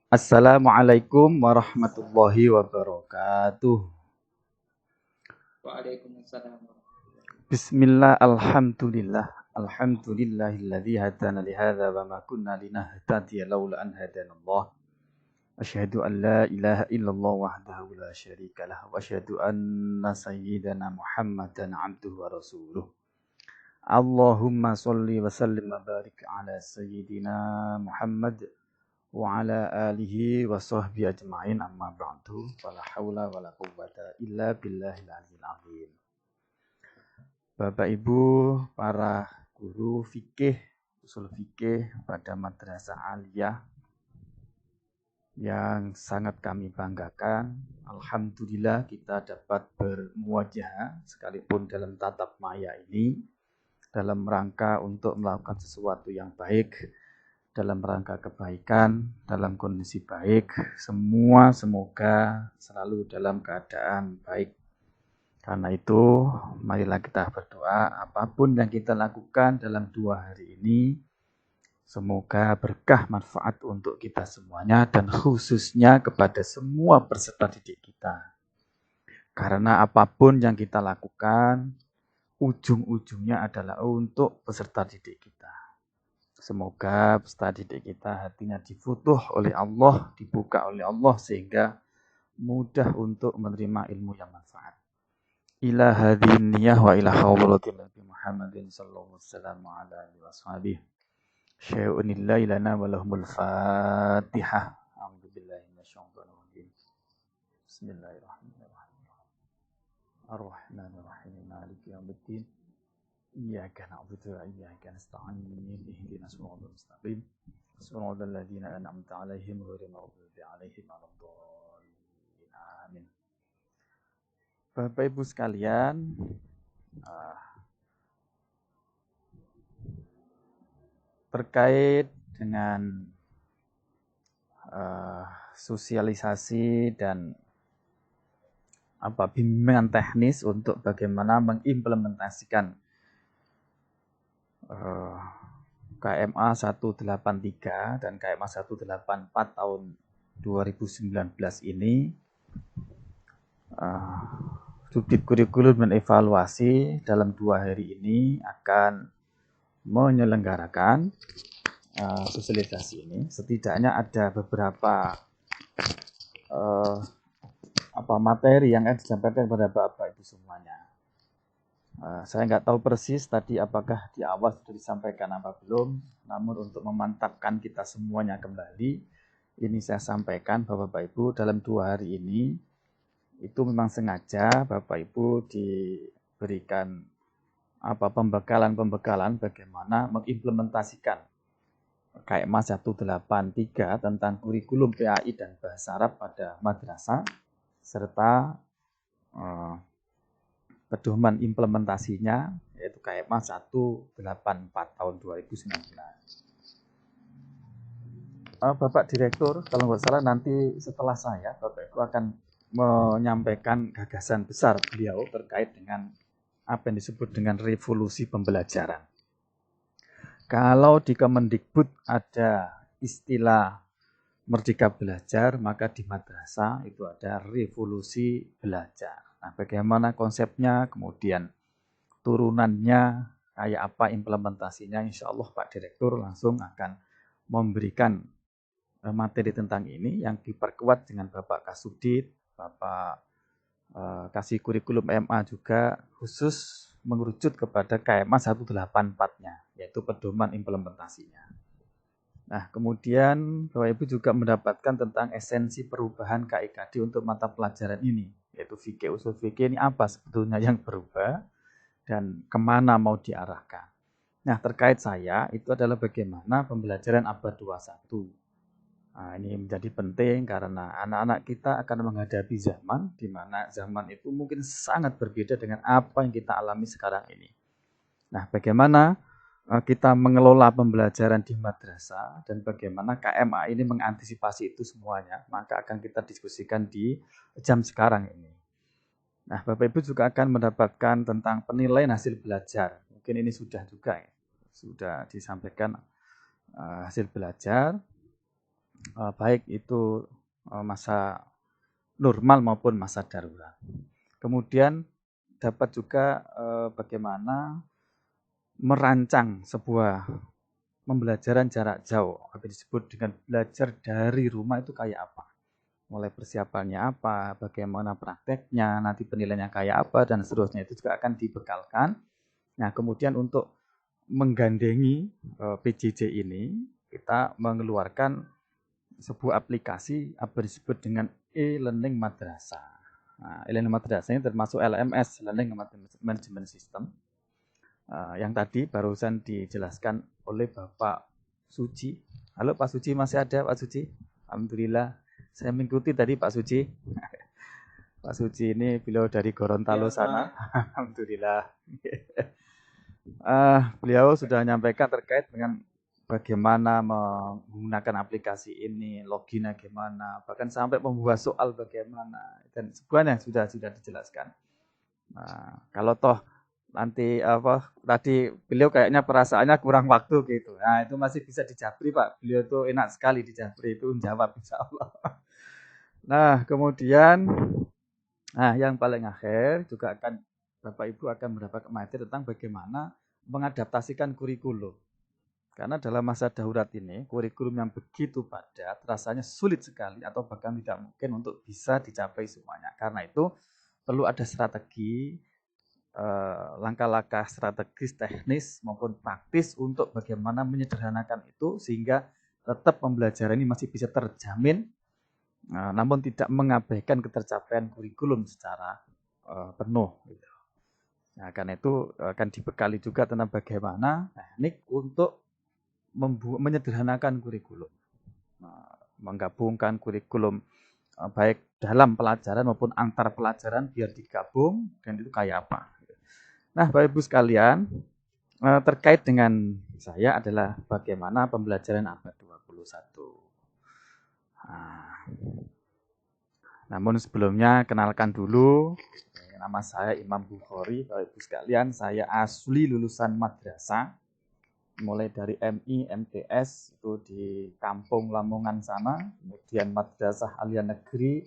Assalamualaikum warahmatullahi wabarakatuh. Waalaikumsalam. Bismillah, alhamdulillah. Alhamdulillahilladzi hadana lihadza wa ma kunna linahtadiya laula an hadanallah. Asyhadu an la ilaha illallah wahdahu la syarika lah wa asyhadu anna sayyidana Muhammadan abduhu wa rasuluh. Allahumma shalli wa sallim wa barik ala sayyidina Muhammad wa ala alihi wa sahbihi ajma'in amma ba'du wala haula wala quwwata illa billahil azim azim. Bapak Ibu para guru fikih, usul fikih pada Madrasah Aliyah yang sangat kami banggakan, alhamdulillah kita dapat bermuajah sekalipun dalam tatap maya ini dalam rangka untuk melakukan sesuatu yang baik, dalam rangka kebaikan, dalam kondisi baik, semua semoga selalu dalam keadaan baik. Karena itu, marilah kita berdoa, apapun yang kita lakukan dalam 2 hari ini, semoga berkah manfaat untuk kita semuanya dan khususnya kepada semua peserta didik kita. Karena apapun yang kita lakukan, ujung-ujungnya adalah untuk peserta didik kita. Semoga peserta didik kita hatinya difutuh oleh Allah, dibuka oleh Allah sehingga mudah untuk menerima ilmu yang manfaat. Ila hadhin niyah wa ila hadratin Nabi Muhammadin sallallahu alaihi wasallam. Syai'unillahi lana wa lahumul Fatihah. A'udzubillahi minasyaitonir rajim. Bismillahirrahmanirrahim. Ar-Rahmanir-Rahim. Maliki yaumiddin. Iyyaka na'budu wa iyyaka nasta'in. Ihdinas siratal mustaqim. Siratal ladzina an'amta 'alaihim ghairil maghdubi 'alaihim waladdallin. Amin. Bapak Ibu sekalian, terkait dengan sosialisasi dan bimbingan teknis untuk bagaimana mengimplementasikan KMA 183 dan KMA 184 tahun 2019 ini, Subdit Kurikulum dan Evaluasi dalam 2 hari ini akan menyelenggarakan sosialisasi ini. Setidaknya ada beberapa materi yang akan disampaikan kepada Bapak Ibu semuanya. Saya nggak tahu persis tadi apakah di awal sudah disampaikan apa belum, namun untuk memantapkan kita semuanya kembali, ini saya sampaikan bahwa Bapak Ibu dalam 2 hari ini itu memang sengaja Bapak Ibu diberikan pembekalan bagaimana mengimplementasikan KMA 183 tentang kurikulum PAI dan bahasa Arab pada madrasah serta pedoman implementasinya yaitu KMA 184 tahun 2019. Bapak Direktur, kalau nggak salah nanti setelah saya, Bapak Ibu akan menyampaikan gagasan besar beliau terkait dengan apa yang disebut dengan revolusi pembelajaran. Kalau di Kemendikbud ada istilah Merdeka Belajar, maka di madrasah itu ada revolusi belajar. Nah, bagaimana konsepnya, kemudian turunannya, kayak apa implementasinya, insya Allah Pak Direktur langsung akan memberikan materi tentang ini yang diperkuat dengan Bapak Kasubdit, Bapak Kasih Kurikulum MA juga khusus mengerucut kepada KMA 184-nya, yaitu pedoman implementasinya. Nah, kemudian Bapak Ibu juga mendapatkan tentang esensi perubahan KIKD untuk mata pelajaran ini, yaitu fikih usul fikih ini apa sebetulnya yang berubah dan kemana mau diarahkan. Nah, terkait saya itu adalah bagaimana pembelajaran abad 21. Nah, ini menjadi penting karena anak-anak kita akan menghadapi zaman di mana zaman itu mungkin sangat berbeda dengan apa yang kita alami sekarang ini. Nah, bagaimana kita mengelola pembelajaran di madrasah dan bagaimana KMA ini mengantisipasi itu semuanya, maka akan kita diskusikan di jam sekarang ini. Nah, Bapak Ibu juga akan mendapatkan tentang penilaian hasil belajar. Mungkin ini sudah juga sudah disampaikan hasil belajar. baik itu masa normal maupun masa darurat. Kemudian dapat juga bagaimana merancang sebuah pembelajaran jarak jauh, apa disebut dengan belajar dari rumah itu kayak apa. Mulai persiapannya apa, bagaimana prakteknya, nanti penilaiannya kayak apa, dan seterusnya itu juga akan dibekalkan. Nah, kemudian untuk menggandengi PJJ ini, kita mengeluarkan sebuah aplikasi apa disebut dengan e-learning madrasah. Nah, e-learning madrasah ini termasuk LMS, Learning Management System, yang tadi barusan dijelaskan oleh Bapak Suci. Halo Pak Suci, masih ada Pak Suci? Alhamdulillah, saya mengikuti tadi Pak Suci. Pak Suci ini beliau dari Gorontalo sana. Alhamdulillah. Beliau sudah menyampaikan terkait dengan bagaimana menggunakan aplikasi ini, loginnya gimana, bahkan sampai membuat soal bagaimana, dan semuanya sudah dijelaskan. Nah, kalau toh nanti tadi beliau kayaknya perasaannya kurang waktu gitu. Nah, itu masih bisa dijabri, Pak. Beliau tuh enak sekali dijabri, itu jawab insya Allah. Nah, kemudian yang paling akhir juga akan Bapak Ibu akan mendapat materi tentang bagaimana mengadaptasikan kurikulum. Karena dalam masa darurat ini, kurikulum yang begitu padat rasanya sulit sekali atau bahkan tidak mungkin untuk bisa dicapai semuanya. Karena itu perlu ada strategi, langkah-langkah strategis, teknis maupun praktis untuk bagaimana menyederhanakan itu sehingga tetap pembelajaran ini masih bisa terjamin, namun tidak mengabaikan ketercapaian kurikulum secara penuh. Nah, karena itu akan dibekali juga tentang bagaimana teknik untuk menyederhanakan kurikulum, menggabungkan kurikulum baik dalam pelajaran maupun antar pelajaran biar digabung, dan itu kayak apa. Nah, Bapak Ibu sekalian, terkait dengan saya adalah bagaimana pembelajaran abad 21. Namun sebelumnya kenalkan dulu, nama saya Imam Bukhari. Bapak Ibu sekalian, saya asli lulusan madrasah, mulai dari MI, MTS itu di Kampung Lamongan sana, kemudian Madrasah Alia Negeri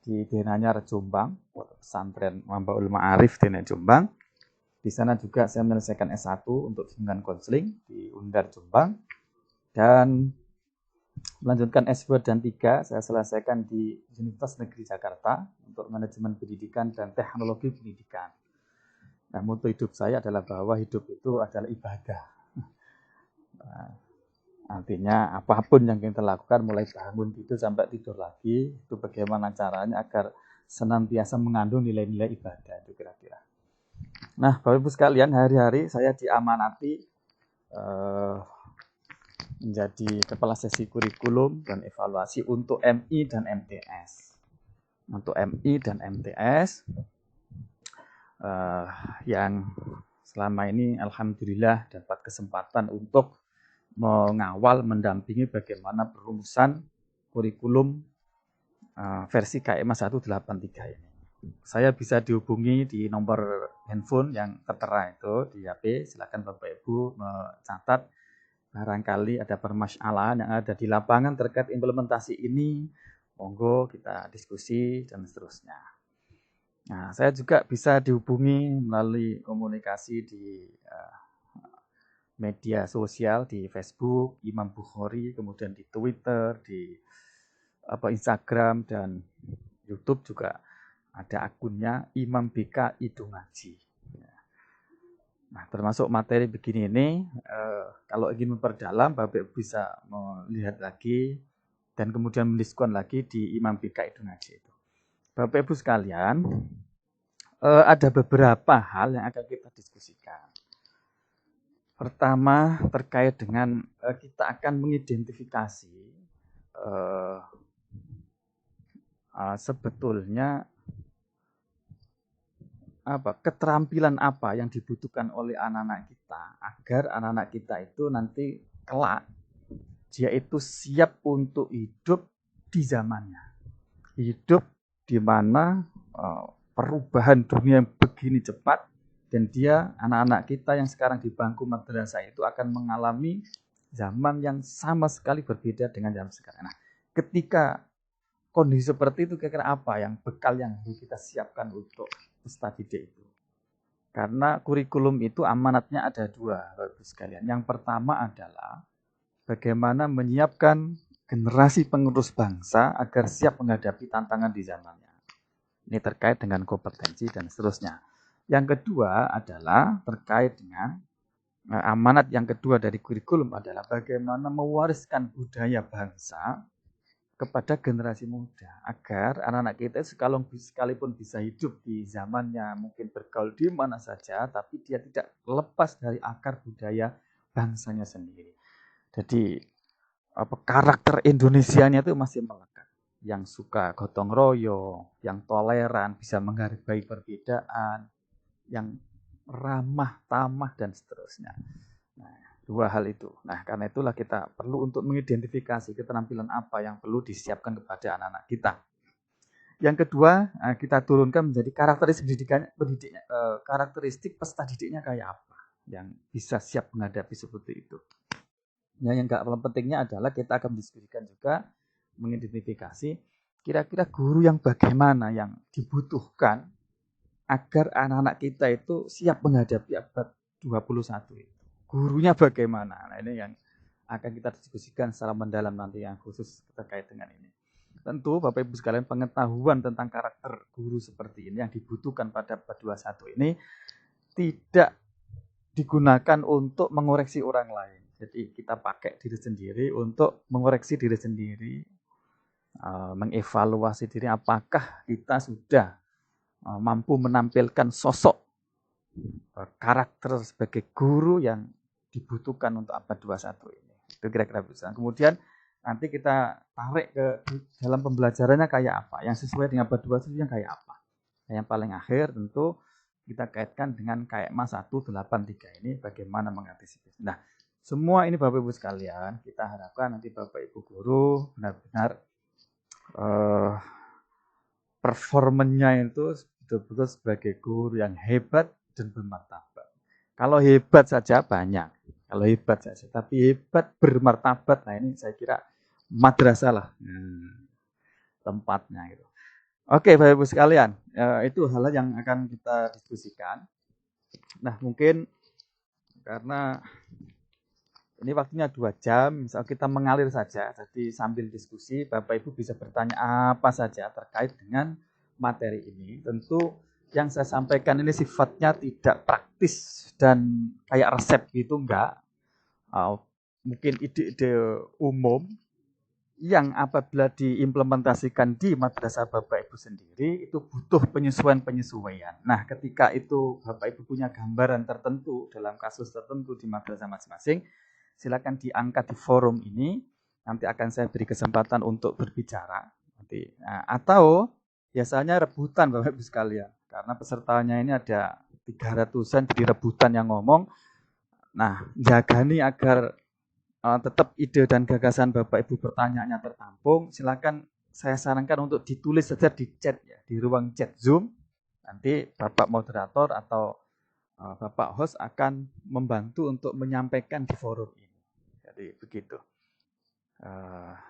di Denanyar Jombang, pesantren Mambaul Ma'arif Denanyar Jombang. Di sana juga saya menyelesaikan S1 untuk bimbingan konseling di Undar Jombang, dan melanjutkan S2 dan 3 saya selesaikan di Universitas Negeri Jakarta untuk manajemen pendidikan dan teknologi pendidikan. Nah, motto hidup saya adalah bahwa hidup itu adalah ibadah. Nah, artinya apapun yang kita lakukan mulai bangun tidur sampai tidur lagi, itu bagaimana caranya agar senantiasa mengandung nilai-nilai ibadah, itu kira-kira. Nah, Bapak Ibu sekalian, hari-hari saya diamanati menjadi kepala sesi kurikulum dan evaluasi untuk MI dan MTS. Untuk MI dan MTS yang selama ini alhamdulillah dapat kesempatan untuk mengawal, mendampingi bagaimana perumusan kurikulum versi KMA 183 ini. Saya bisa dihubungi di nomor handphone yang tertera itu di HP. Silakan Bapak Ibu mencatat barangkali ada permasalahan yang ada di lapangan terkait implementasi ini. Monggo kita diskusi dan seterusnya. Nah, saya juga bisa dihubungi melalui komunikasi di media sosial, di Facebook Imam Bukhari, kemudian di Twitter, di Instagram, dan YouTube juga ada akunnya Imam BK Idu Ngaji. Nah, termasuk materi begini ini, kalau ingin memperdalam, Bapak bisa melihat lagi dan kemudian mendiskon lagi di Imam BK Idu Ngaji itu. Bapak Ibu sekalian, ada beberapa hal yang akan kita diskusikan. Pertama, terkait dengan kita akan mengidentifikasi sebetulnya keterampilan apa yang dibutuhkan oleh anak-anak kita agar anak-anak kita itu nanti kelak dia itu siap untuk hidup di zamannya. Hidup di mana perubahan dunia yang begini cepat, dan dia, anak-anak kita yang sekarang di bangku madrasah itu akan mengalami zaman yang sama sekali berbeda dengan zaman sekarang. Nah, ketika kondisi seperti itu kira-kira apa yang bekal yang harus kita siapkan untuk peserta didik itu? Karena kurikulum itu amanatnya ada dua, Bapak Ibu sekalian. Yang pertama adalah bagaimana menyiapkan generasi penerus bangsa agar siap menghadapi tantangan di zamannya. Ini terkait dengan kompetensi dan seterusnya. Yang kedua adalah terkait dengan amanat yang kedua dari kurikulum adalah bagaimana mewariskan budaya bangsa kepada generasi muda agar anak-anak kita sekalipun bisa hidup di zamannya, mungkin bergaul di mana saja, tapi dia tidak lepas dari akar budaya bangsanya sendiri. Jadi karakter Indonesianya itu masih melekat. Yang suka gotong royong, yang toleran, bisa menghargai perbedaan, yang ramah, tamah, dan seterusnya. Nah, dua hal itu. Nah, karena itulah kita perlu untuk mengidentifikasi keterampilan apa yang perlu disiapkan kepada anak-anak kita. Yang kedua, kita turunkan menjadi karakteristik peserta didiknya kayak apa yang bisa siap menghadapi seperti itu. Nah, yang paling pentingnya adalah kita akan mendiskusikan juga mengidentifikasi kira-kira guru yang bagaimana yang dibutuhkan agar anak-anak kita itu siap menghadapi abad 21 itu. Gurunya bagaimana? Nah, ini yang akan kita diskusikan secara mendalam nanti yang khusus terkait dengan ini. Tentu Bapak Ibu sekalian pengetahuan tentang karakter guru seperti ini yang dibutuhkan pada abad 21 ini tidak digunakan untuk mengoreksi orang lain. Jadi kita pakai diri sendiri untuk mengoreksi diri sendiri, mengevaluasi diri apakah kita sudah mampu menampilkan sosok karakter sebagai guru yang dibutuhkan untuk abad 21 ini. Itu kira-kira bisa. Kemudian nanti kita tarik ke dalam pembelajarannya kayak apa, yang sesuai dengan abad 21 yang kayak apa. Nah, yang paling akhir tentu kita kaitkan dengan KMA 183 ini bagaimana mengantisipasi. Nah, semua ini Bapak Ibu sekalian, kita harapkan nanti Bapak Ibu guru benar-benar performanya itu betul-betul sebagai guru yang hebat dan bermartabat. Kalau hebat saja banyak, kalau hebat saja, tapi hebat bermartabat, nah ini saya kira madrasah lah tempatnya gitu. Oke, Bapak Ibu sekalian, itu hal yang akan kita diskusikan. Nah, mungkin karena ini waktunya 2 jam, misal kita mengalir saja, jadi sambil diskusi Bapak Ibu bisa bertanya apa saja terkait dengan materi ini. Tentu yang saya sampaikan ini sifatnya tidak praktis dan kayak resep gitu, enggak. Mungkin ide-ide umum yang apabila diimplementasikan di madrasah Bapak Ibu sendiri itu butuh penyesuaian-penyesuaian. Nah, ketika itu Bapak Ibu punya gambaran tertentu dalam kasus tertentu di madrasah masing-masing, silakan diangkat di forum ini. Nanti akan saya beri kesempatan untuk berbicara. Atau biasanya rebutan Bapak Ibu sekalian. Karena pesertanya ini ada 300-an, jadi rebutan yang ngomong. Nah, jaga nih agar tetap ide dan gagasan Bapak Ibu pertanyaannya tertampung. Silakan saya sarankan untuk ditulis saja di chat ya, di ruang chat Zoom. Nanti Bapak moderator atau Bapak host akan membantu untuk menyampaikan di forum ini. Jadi begitu.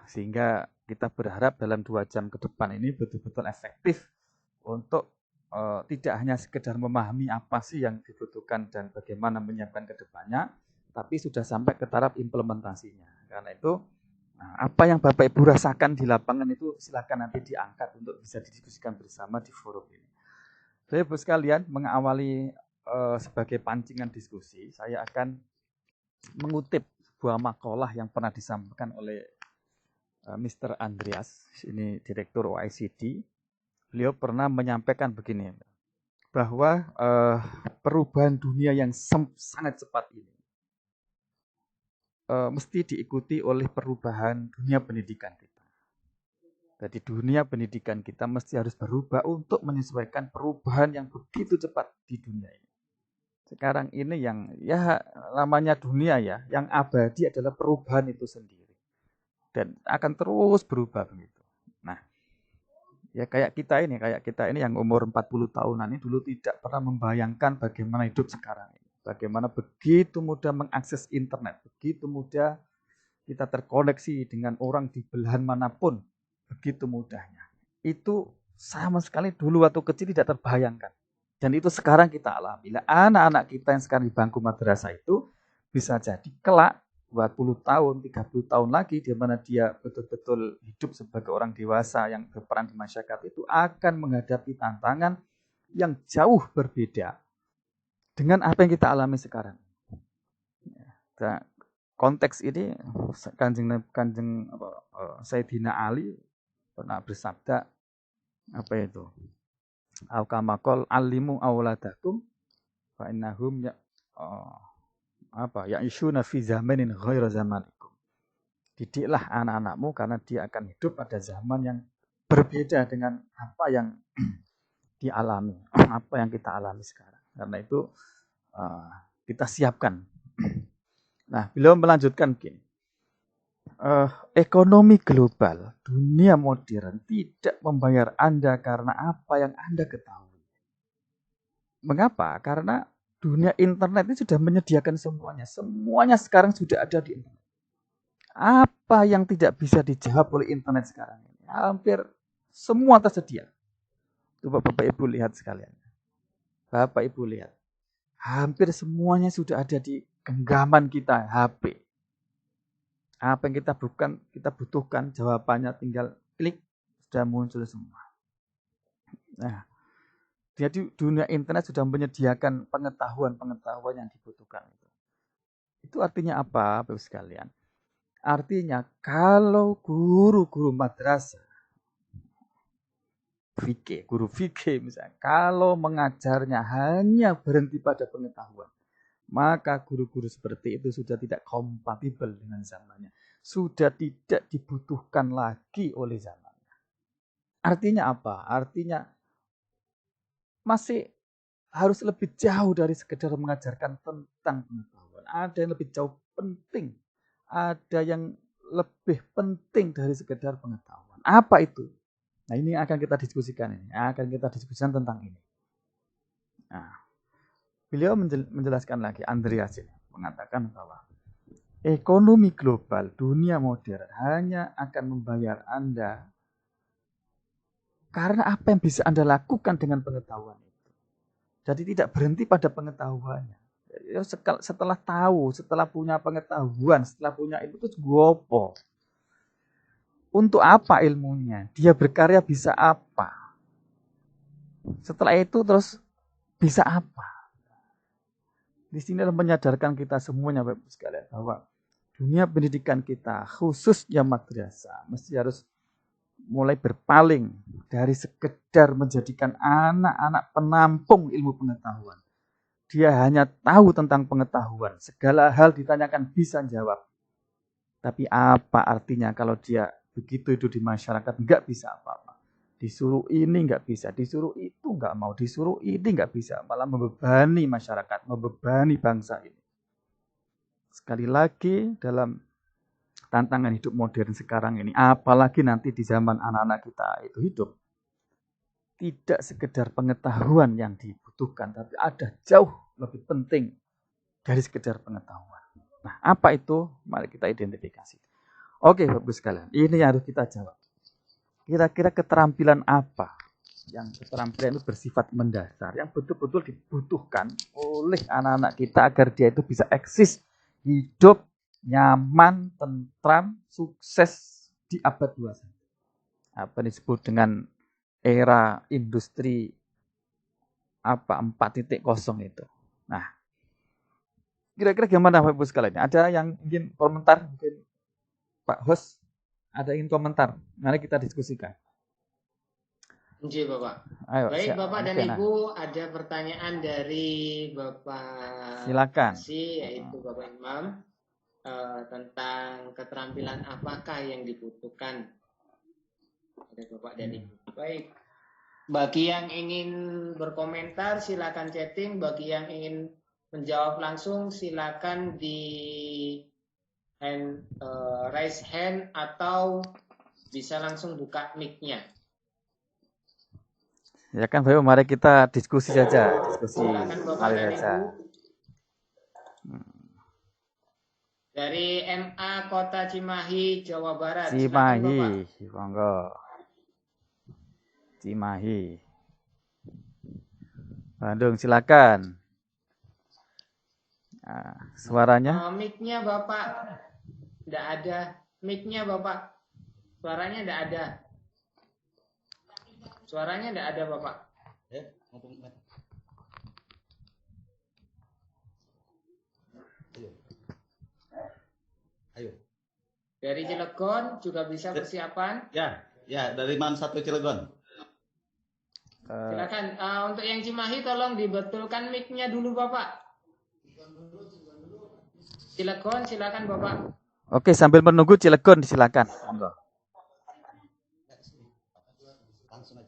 Sehingga kita berharap dalam 2 jam ke depan ini betul-betul efektif untuk tidak hanya sekedar memahami apa sih yang dibutuhkan dan bagaimana menyiapkan ke depannya, tapi sudah sampai ke taraf implementasinya. Karena itu apa yang Bapak Ibu rasakan di lapangan itu silakan nanti diangkat untuk bisa didiskusikan bersama di forum ini. Bapak Ibu sekalian, mengawali sebagai pancingan diskusi, saya akan mengutip sebuah makalah yang pernah disampaikan oleh Mr. Andreas, ini Direktur OECD. Beliau pernah menyampaikan begini, bahwa perubahan dunia yang sangat cepat ini mesti diikuti oleh perubahan dunia pendidikan kita. Jadi dunia pendidikan kita mesti harus berubah untuk menyesuaikan perubahan yang begitu cepat di dunia ini. Sekarang ini yang ya namanya dunia ya, yang abadi adalah perubahan itu sendiri. Dan akan terus berubah begitu. Nah, ya kayak kita ini yang umur 40 tahunan ini dulu tidak pernah membayangkan bagaimana hidup sekarang ini. Bagaimana begitu mudah mengakses internet, begitu mudah kita terkoneksi dengan orang di belahan manapun begitu mudahnya. Itu sama sekali dulu waktu kecil tidak terbayangkan. Dan itu sekarang kita alami. Anak-anak kita yang sekarang di bangku madrasah itu bisa jadi kelak 20 tahun, 30 tahun lagi di mana dia betul-betul hidup sebagai orang dewasa yang berperan di masyarakat itu akan menghadapi tantangan yang jauh berbeda dengan apa yang kita alami sekarang. Nah, konteks ini kanjeng Sayyidina Ali pernah bersabda apa itu? Al-kamakol alimu awladakum fa innahum ya'ishuna fi zamanin ghaira zamanikum. Didiklah anak-anakmu karena dia akan hidup pada zaman yang berbeda dengan apa yang dialami, apa yang kita alami sekarang. Karena itu kita siapkan. Nah, beliau melanjutkan gini. Ekonomi global, dunia modern tidak membayar Anda karena apa yang Anda ketahui. Mengapa? Karena dunia internet ini sudah menyediakan semuanya. Semuanya sekarang sudah ada di internet. Apa yang tidak bisa dijawab oleh internet sekarang ini? Hampir semua tersedia. Coba Bapak Ibu lihat sekalian. Bapak Ibu lihat. Hampir semuanya sudah ada di genggaman kita, HP. Apa yang kita butuhkan, jawabannya tinggal klik, sudah muncul semua. Nah, jadi dunia internet sudah menyediakan pengetahuan yang dibutuhkan. Itu artinya apa, Bapak sekalian? Artinya kalau guru-guru madrasah, guru fikih misalnya, kalau mengajarnya hanya berhenti pada pengetahuan, maka guru-guru seperti itu sudah tidak kompatibel dengan zamannya. Sudah tidak dibutuhkan lagi oleh zamannya. Artinya apa? Artinya masih harus lebih jauh dari sekedar mengajarkan tentang pengetahuan. Ada yang lebih jauh penting. Ada yang lebih penting dari sekedar pengetahuan. Apa itu? Nah, ini akan kita diskusikan ini. Akan kita diskusikan tentang ini. Nah, beliau menjelaskan lagi, Andreas ini mengatakan bahwa ekonomi global, dunia modern hanya akan membayar Anda karena apa yang bisa Anda lakukan dengan pengetahuan itu. Jadi tidak berhenti pada pengetahuannya. Setelah tahu, setelah punya pengetahuan, setelah punya ilmu itu gopo. Untuk apa ilmunya? Dia berkarya bisa apa? Setelah itu terus bisa apa? Di sini menyadarkan kita semuanya Bapak sekalian bahwa dunia pendidikan kita khususnya madrasah mesti harus mulai berpaling dari sekedar menjadikan anak-anak penampung ilmu pengetahuan. Dia hanya tahu tentang pengetahuan, segala hal ditanyakan bisa jawab. Tapi apa artinya kalau dia begitu itu di masyarakat nggak bisa apa-apa. Disuruh ini nggak bisa, disuruh itu nggak mau, disuruh ini nggak bisa. Malah membebani masyarakat, membebani bangsa ini. Sekali lagi dalam tantangan hidup modern sekarang ini, apalagi nanti di zaman anak-anak kita itu hidup, tidak sekedar pengetahuan yang dibutuhkan, tapi ada jauh lebih penting dari sekedar pengetahuan. Nah, apa itu? Mari kita identifikasi. Oke, Bapak sekalian, ini yang harus kita jawab. Kira-kira keterampilan apa yang keterampilan itu bersifat mendasar, yang betul-betul dibutuhkan oleh anak-anak kita agar dia itu bisa eksis, hidup, nyaman, tentram, sukses di abad 21. Apa disebut dengan era industri 4.0 itu. Nah, kira-kira gimana Bapak Ibu sekalian? Ada yang ingin komentar? Mungkin Pak Host ada ingin komentar? Mari kita diskusikan. Iya Bapak. Ayo, baik Bapak dan Ibu, ada pertanyaan dari Bapak silakan. Yaitu Bapak Imam tentang keterampilan apakah yang dibutuhkan oleh Bapak dan Ibu. Baik. Bagi yang ingin berkomentar silakan chatting, bagi yang ingin menjawab langsung silakan di raise hand atau bisa langsung buka mic-nya. Ya kan, Bapak, mari kita diskusi saja, Silakan Bapak dan Ibu. Dari MA Kota Cimahi, Jawa Barat. Silakan, Bapak. Cimahi, monggo. Cimahi. Bandung, silakan. Nah, suaranya? Mic-nya Bapak tidak ada. Mic-nya Bapak. Suaranya tidak ada. Suaranya tidak ada, Bapak. Ayo. Dari Cilegon juga bisa persiapan. Ya, dari Man 1 Cilegon. Silakan. Untuk yang Cimahi tolong dibetulkan mic-nya dulu, Bapak. Cilegon, silakan, Bapak. Oke, sambil menunggu Cilegon, silakan. Monggo. Langsung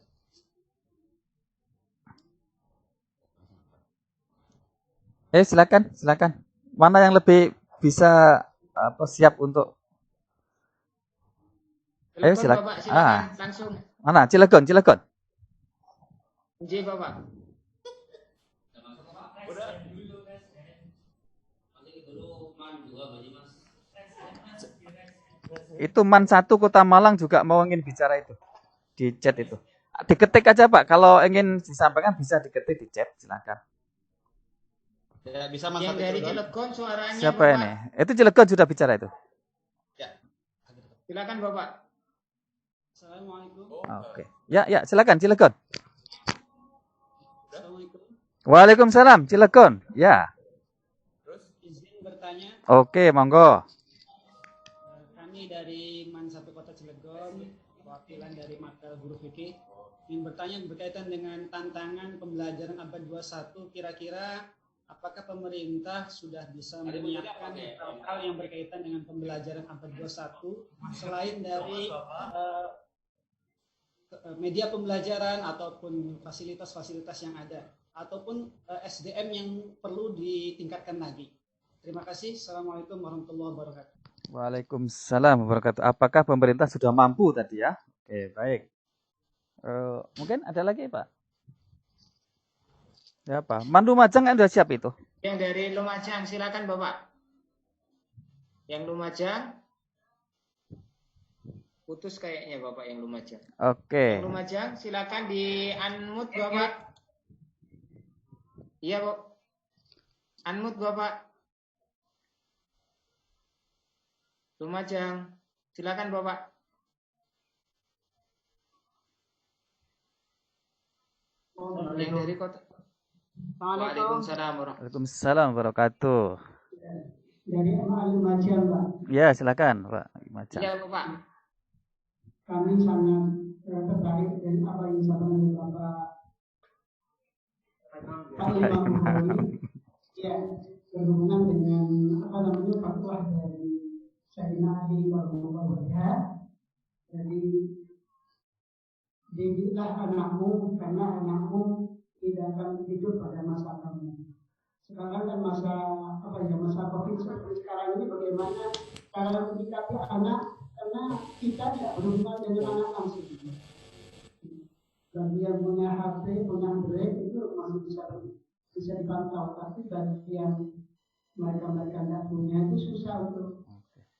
aja. Silakan. Mana yang lebih bisa siap untuk? Cilegon, Silakan. Bapak, silakan langsung. Mana? Cilegon. J, Bapak. Itu Man 1 Kota Malang juga mau ingin bicara itu di chat itu. Diketik aja Pak, kalau ingin disampaikan bisa diketik di chat, silakan. Ya, bisa Man 1 Yang dari Cilegon. Cilegon suaranya, Siapa Bapak. ini? Itu Cilegon sudah bicara itu. Ya. Silakan, Bapak. Assalamualaikum. Oke. Ya, silakan Cilegon. Assalamualaikum. Waalaikumsalam, Cilegon. Ya. Terus izin bertanya, Oke, monggo. kami dari Man 1 Kota Cilegon, perwakilan dari Mata Guru Fikih, ingin bertanya berkaitan dengan tantangan pembelajaran abad 21, kira-kira apakah pemerintah sudah bisa menyiapkan hal-hal yang berkaitan dengan pembelajaran abad 21 selain dari media pembelajaran ataupun fasilitas-fasilitas yang ada ataupun SDM yang perlu ditingkatkan lagi. Terima kasih. Assalamualaikum warahmatullahi wabarakatuh. Waalaikumsalam wabarakatuh. Apakah pemerintah sudah mampu tadi ya? Oke, baik. Mungkin ada lagi Pak? Ya Pak. Man Lumajang kan sudah siap itu? Yang dari Lumajang, silakan Bapak. Yang Lumajang. Putus kayaknya Bapak yang Lumajang. Oke. Yang Lumajang, silakan di unmute Bapak. Iya, Bu. Unmute Bapak. Lumajang, silakan Bapak. Yang dari kota. Waalaikumsalam warahmatullahi Waalaikumsalam wabarakatuh. Dari MA Lumajang, Pak. Ya, silakan Pak Lumajang. Iya, Bapak. Kami sangat tertarik dengan apa yang disampaikan oleh Bapak Pak Imam Bukhari. Ya, berhubungan dengan fatwa dari Sayyidina Ali radhiyallahu anhu. Jadi didiklah anakmu karena anakmu tidak akan hidup pada masa kamu. Sekarang kan masa COVID seperti sekarang ini bagaimana cara menyikapi anak karena kita tidak berhubungan dengan anak langsung. Bagi yang punya HP, punya Android itu masih bisa dipantau, tapi bagi yang mereka tidak punya itu susah untuk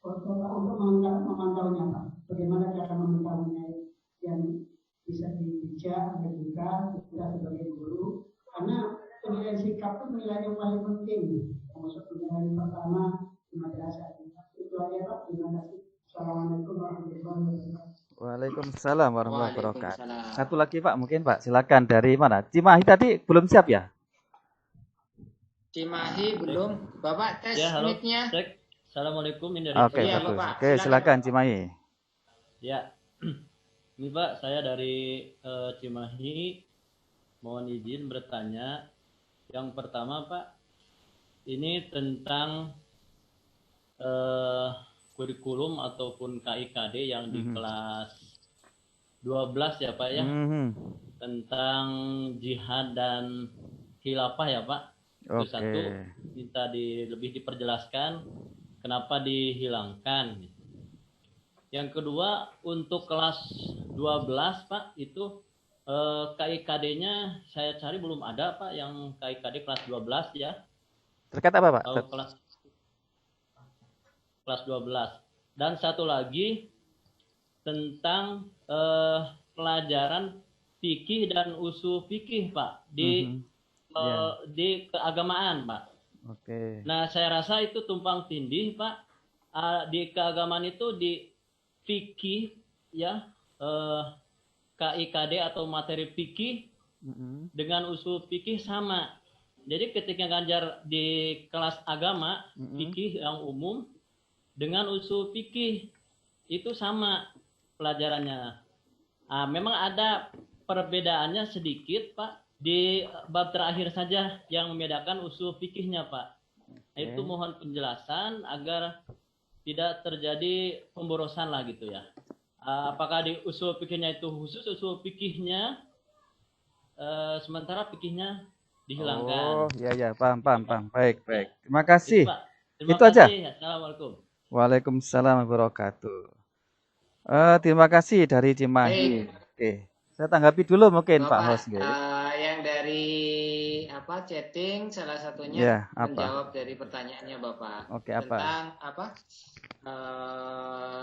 memantaunya, Pak. Bagaimana cara memantaunya yang bisa dijak dan juga kita sebagai guru, karena penilaian sikap itu penilaian yang paling penting, termasuk penilaian pertama di madrasah. Itu aja Pak. Terima kasih. Assalamualaikum warahmatullahi wabarakatuh. Waalaikumsalam warahmatullahi wabarakatuh. Waalaikumsalam. Satu lagi Pak, mungkin Pak, silakan dari mana? Cimahi tadi belum siap ya? Cimahi belum. Bapak tes Ya, halo. mic-nya. Cek. Assalamualaikum, ini dari Oke, Iya, bagus. Bapak. Oke, silakan Cimahi. Ya, ini Pak, saya dari Cimahi. Mohon izin bertanya. Yang pertama Pak, ini tentang kurikulum ataupun KIKD yang di kelas 12 ya Pak ya, tentang jihad dan khilafah ya Pak. Itu Oke. satu, minta lebih diperjelaskan kenapa dihilangkan. Yang kedua, untuk kelas 12 Pak, itu KIKD-nya saya cari belum ada Pak, yang KIKD kelas 12 ya. Terkait apa Pak? Atau kelas kelas 12. Dan satu lagi tentang pelajaran fikih dan usul fikih, Pak, di keagamaan, Pak. Oke. Nah, saya rasa itu tumpang tindih, Pak. Di keagamaan itu di fikih ya, KIKD atau materi fikih dengan usul fikih sama. Jadi ketika ngajar di kelas agama fikih yang umum dengan usul fikih itu sama pelajarannya. Memang ada perbedaannya sedikit, Pak, di bab terakhir saja yang membedakan usul fikihnya, Pak. Itu mohon penjelasan agar tidak terjadi pemborosan lah gitu ya. Apakah di usul fikihnya itu khusus usul fikihnya, sementara fikihnya dihilangkan. Oh, ya, paham. Baik. Terima kasih. Terima Itu aja. kasih. Assalamualaikum. Waalaikumsalam warahmatullahi wabarakatuh. Terima kasih dari Cimahi. Oke, saya tanggapi dulu mungkin Pak Hos. Yang dari chatting salah satunya apa? menjawab dari pertanyaannya Bapak. Oke, apa? Tentang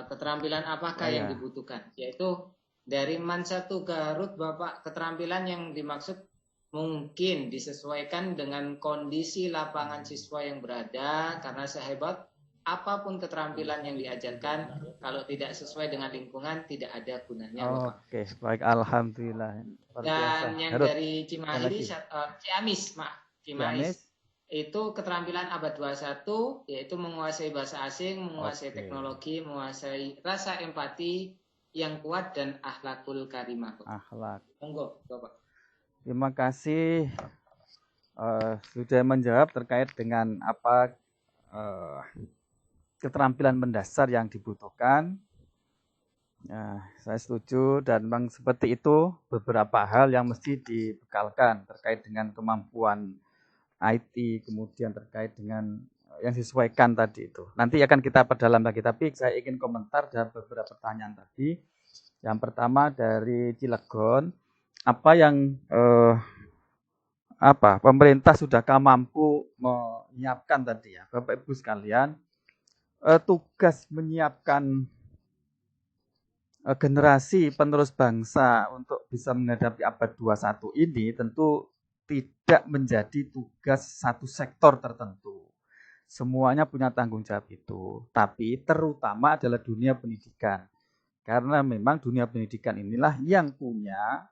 keterampilan apakah yang dibutuhkan? Yaitu dari MAN 1 Garut, Bapak, keterampilan yang dimaksud mungkin disesuaikan dengan kondisi lapangan siswa yang berada, karena sehebat apapun keterampilan yang diajarkan, kalau tidak sesuai dengan lingkungan, tidak ada gunanya, Bapak. Oke, baik, alhamdulillah. Dan yang dari Cimahi, Ciamis, itu keterampilan abad 21, yaitu menguasai bahasa asing, menguasai teknologi, menguasai rasa empati yang kuat, dan akhlakul karimah. Akhlak. Monggo, Bapak. Terima kasih sudah menjawab terkait dengan apa keterampilan mendasar yang dibutuhkan. Saya setuju, dan memang seperti itu beberapa hal yang mesti dibekalkan terkait dengan kemampuan IT, kemudian terkait dengan yang disesuaikan tadi itu. Nanti akan kita perdalam lagi, tapi saya ingin komentar dari beberapa pertanyaan tadi. Yang pertama dari Cilegon, apa yang pemerintah sudahkah mampu menyiapkan tadi ya, Bapak Ibu sekalian, tugas menyiapkan generasi penerus bangsa untuk bisa menghadapi abad 21 ini tentu tidak menjadi tugas satu sektor tertentu. Semuanya punya tanggung jawab itu, tapi terutama adalah dunia pendidikan. Karena memang dunia pendidikan inilah yang punya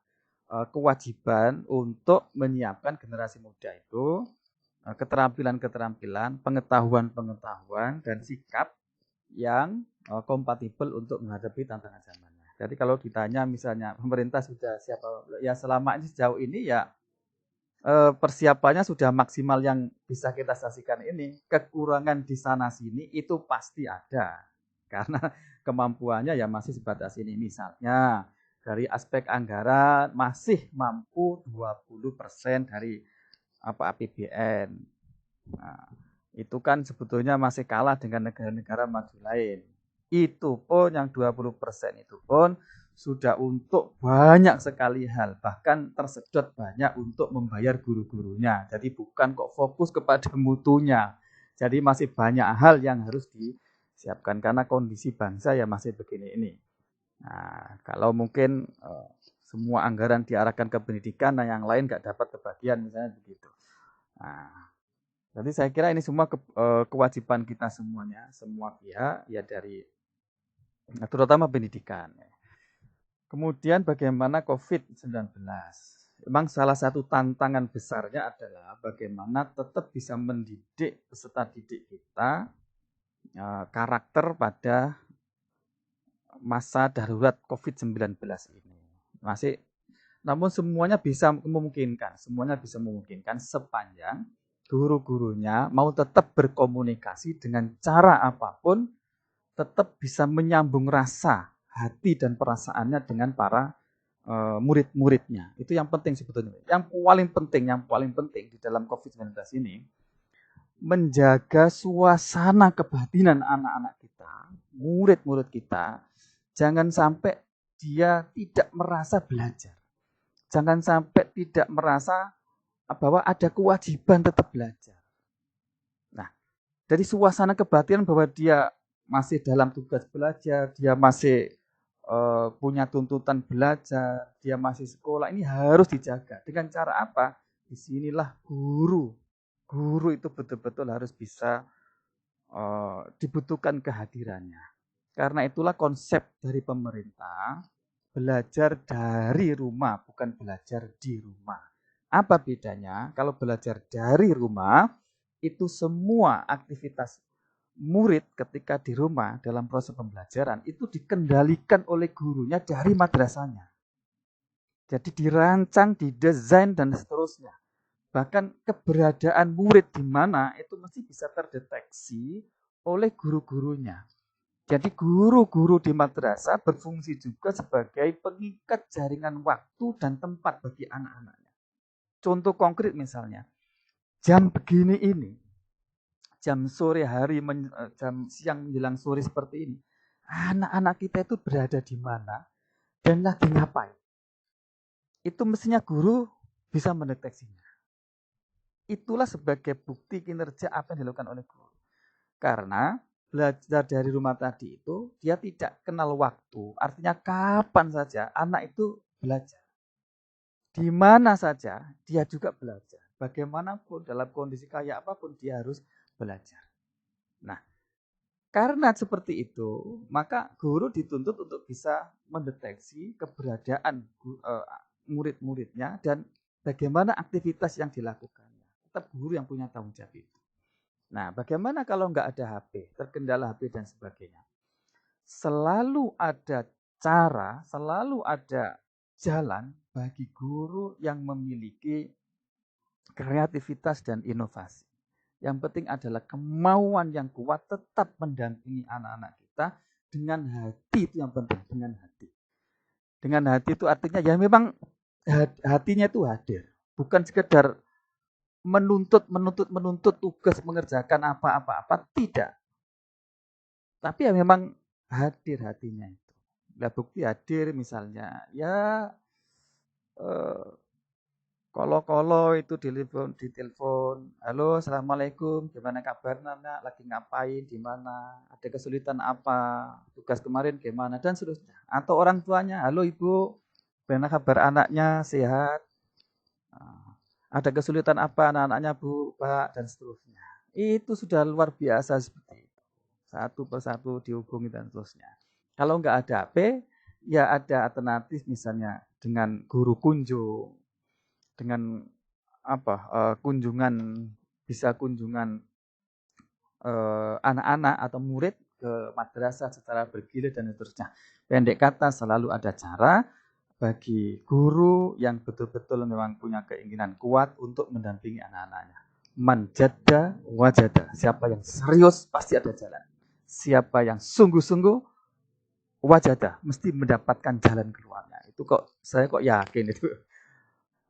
kewajiban untuk menyiapkan generasi muda itu keterampilan-keterampilan, pengetahuan-pengetahuan, dan sikap yang kompatibel untuk menghadapi tantangan zamannya. Jadi kalau ditanya misalnya pemerintah sudah siapa, ya selama ini sejauh ini ya persiapannya sudah maksimal yang bisa kita saksikan ini. Kekurangan di sana sini itu pasti ada, karena kemampuannya ya masih sebatas ini. Misalnya dari aspek anggaran masih mampu 20% dari APBN. Nah, itu kan sebetulnya masih kalah dengan negara-negara maju lain. Itu pun yang 20% itu pun sudah untuk banyak sekali hal, bahkan tersedot banyak untuk membayar guru-gurunya. Jadi bukan kok fokus kepada mutunya. Jadi masih banyak hal yang harus disiapkan karena kondisi bangsa ya masih begini ini. Nah, kalau mungkin semua anggaran diarahkan ke pendidikan, nah yang lain nggak dapat kebagian misalnya begitu. Nah, jadi saya kira ini semua kewajiban kita semuanya, semua pihak ya dari terutama pendidikan. Kemudian bagaimana COVID-19? Memang salah satu tantangan besarnya adalah bagaimana tetap bisa mendidik peserta didik kita karakter pada masa darurat COVID-19 ini. Namun semuanya bisa memungkinkan sepanjang guru-gurunya mau tetap berkomunikasi dengan cara apapun, tetap bisa menyambung rasa, hati dan perasaannya dengan para murid-muridnya. Itu yang penting sebetulnya. Yang paling penting di dalam COVID-19 ini, menjaga suasana kebatinan anak-anak kita, murid-murid kita, jangan sampai dia tidak merasa belajar. Jangan sampai tidak merasa bahwa ada kewajiban tetap belajar. Nah, dari suasana kebatinan bahwa dia masih dalam tugas belajar, dia masih punya tuntutan belajar, dia masih sekolah, ini harus dijaga. Dengan cara apa? Disinilah guru itu betul-betul harus bisa dibutuhkan kehadirannya. Karena itulah konsep dari pemerintah, belajar dari rumah, bukan belajar di rumah. Apa bedanya? Kalau belajar dari rumah, itu semua aktivitas murid ketika di rumah dalam proses pembelajaran itu dikendalikan oleh gurunya dari madrasahnya. Jadi dirancang, didesain, dan seterusnya. Bahkan keberadaan murid di mana itu mesti bisa terdeteksi oleh guru-gurunya. Jadi guru-guru di madrasah berfungsi juga sebagai pengikat jaringan waktu dan tempat bagi anak-anaknya. Contoh konkret misalnya, jam begini ini, jam sore hari, jam siang menjelang sore seperti ini, anak-anak kita itu berada di mana dan lagi ngapain. Itu mestinya guru bisa mendeteksinya. Itulah sebagai bukti kinerja apa yang dilakukan oleh guru. Karena belajar dari rumah tadi itu, dia tidak kenal waktu. Artinya kapan saja anak itu belajar. Di mana saja dia juga belajar. Bagaimanapun dalam kondisi kayak apapun dia harus belajar. Nah, karena seperti itu, maka guru dituntut untuk bisa mendeteksi keberadaan murid-muridnya dan bagaimana aktivitas yang dilakukannya. Tetap guru yang punya tanggung jawab itu. Nah, bagaimana kalau nggak ada HP, terkendala HP dan sebagainya? Selalu ada cara, selalu ada jalan bagi guru yang memiliki kreativitas dan inovasi. Yang penting adalah kemauan yang kuat tetap mendampingi anak-anak kita dengan hati, itu yang penting, dengan hati. Dengan hati itu artinya ya memang hatinya itu hadir, bukan sekedar menuntut tugas mengerjakan apa-apa, tidak. Tapi ya memang hadir hatinya itu. Nah, bukti hadir misalnya, ya kolo-kolo itu ditelepon, halo assalamualaikum, gimana kabar nak, lagi ngapain, di mana, ada kesulitan apa, tugas kemarin gimana, dan seterusnya. Atau orang tuanya, halo ibu, gimana kabar anaknya, sehat, ada kesulitan apa anak-anaknya bu, pak, dan seterusnya. Itu sudah luar biasa seperti itu. Satu persatu dihubungi dan seterusnya. Kalau nggak ada HP, ya ada alternatif misalnya dengan guru kunjung, dengan kunjungan, bisa kunjungan anak-anak atau murid ke madrasah secara bergilir dan seterusnya. Pendek kata, selalu ada cara bagi guru yang betul-betul memang punya keinginan kuat untuk mendampingi anak-anaknya. Man jadda wajada. Siapa yang serius pasti ada jalan. Siapa yang sungguh-sungguh wajada mesti mendapatkan jalan keluarnya. Itu saya yakin itu.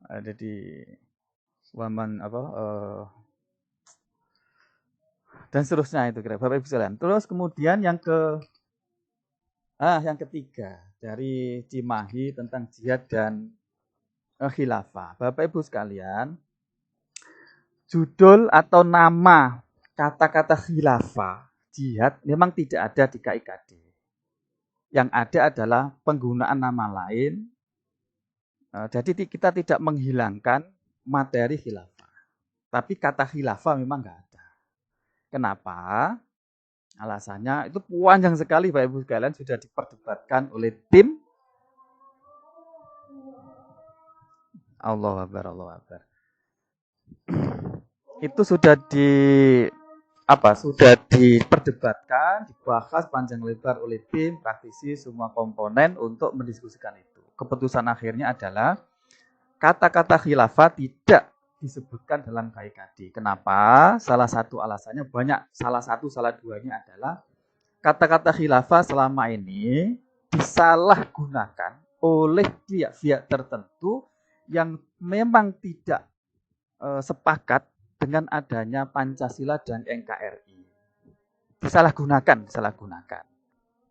Jadi waman dan seterusnya itu kira Bapak Ibu sekalian. Terus kemudian yang ketiga dari Cimahi tentang jihad dan khilafah. Bapak Ibu sekalian, judul atau nama kata-kata khilafah, jihad memang tidak ada di KIKD. Yang ada adalah penggunaan nama lain. Jadi kita tidak menghilangkan materi khilafah. Tapi kata khilafah memang nggak ada. Kenapa? Alasannya itu panjang sekali Bapak Ibu sekalian, sudah diperdebatkan oleh tim Allahu Akbar. Itu sudah diperdebatkan, dibahas panjang lebar oleh tim, praktisi, semua komponen untuk mendiskusikan itu. Keputusan akhirnya adalah kata-kata khilafah tidak disebutkan dalam KIKD. Kenapa? Salah satu alasannya banyak, salah duanya adalah kata-kata khilafah selama ini disalahgunakan oleh pihak-pihak tertentu yang memang tidak sepakat dengan adanya Pancasila dan NKRI. Disalahgunakan.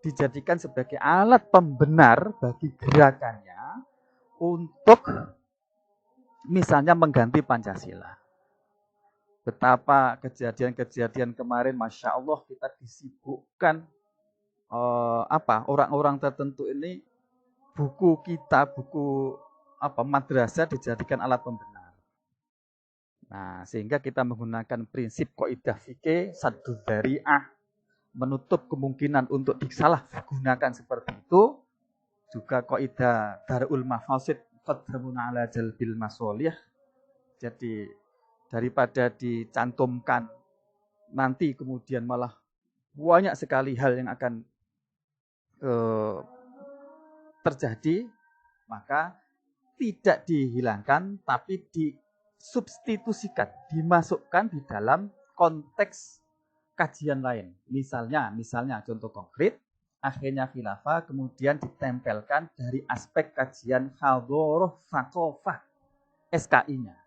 Dijadikan sebagai alat pembenar bagi gerakannya untuk misalnya mengganti Pancasila. Betapa kejadian-kejadian kemarin, Masya Allah, kita disibukkan orang-orang tertentu ini buku madrasah dijadikan alat pembenar. Nah, sehingga kita menggunakan prinsip kaidah fikih saddu dzari'ah, menutup kemungkinan untuk disalahgunakan seperti itu. Juga kaidah darul mafasid qaddamun ala jalbil masolih. Jadi daripada dicantumkan nanti kemudian malah banyak sekali hal yang akan terjadi, maka tidak dihilangkan tapi disubstitusikan, dimasukkan di dalam konteks kajian lain. Misalnya contoh konkret, akhirnya khilafah kemudian ditempelkan dari aspek kajian hadharah tsaqafah SKI-nya.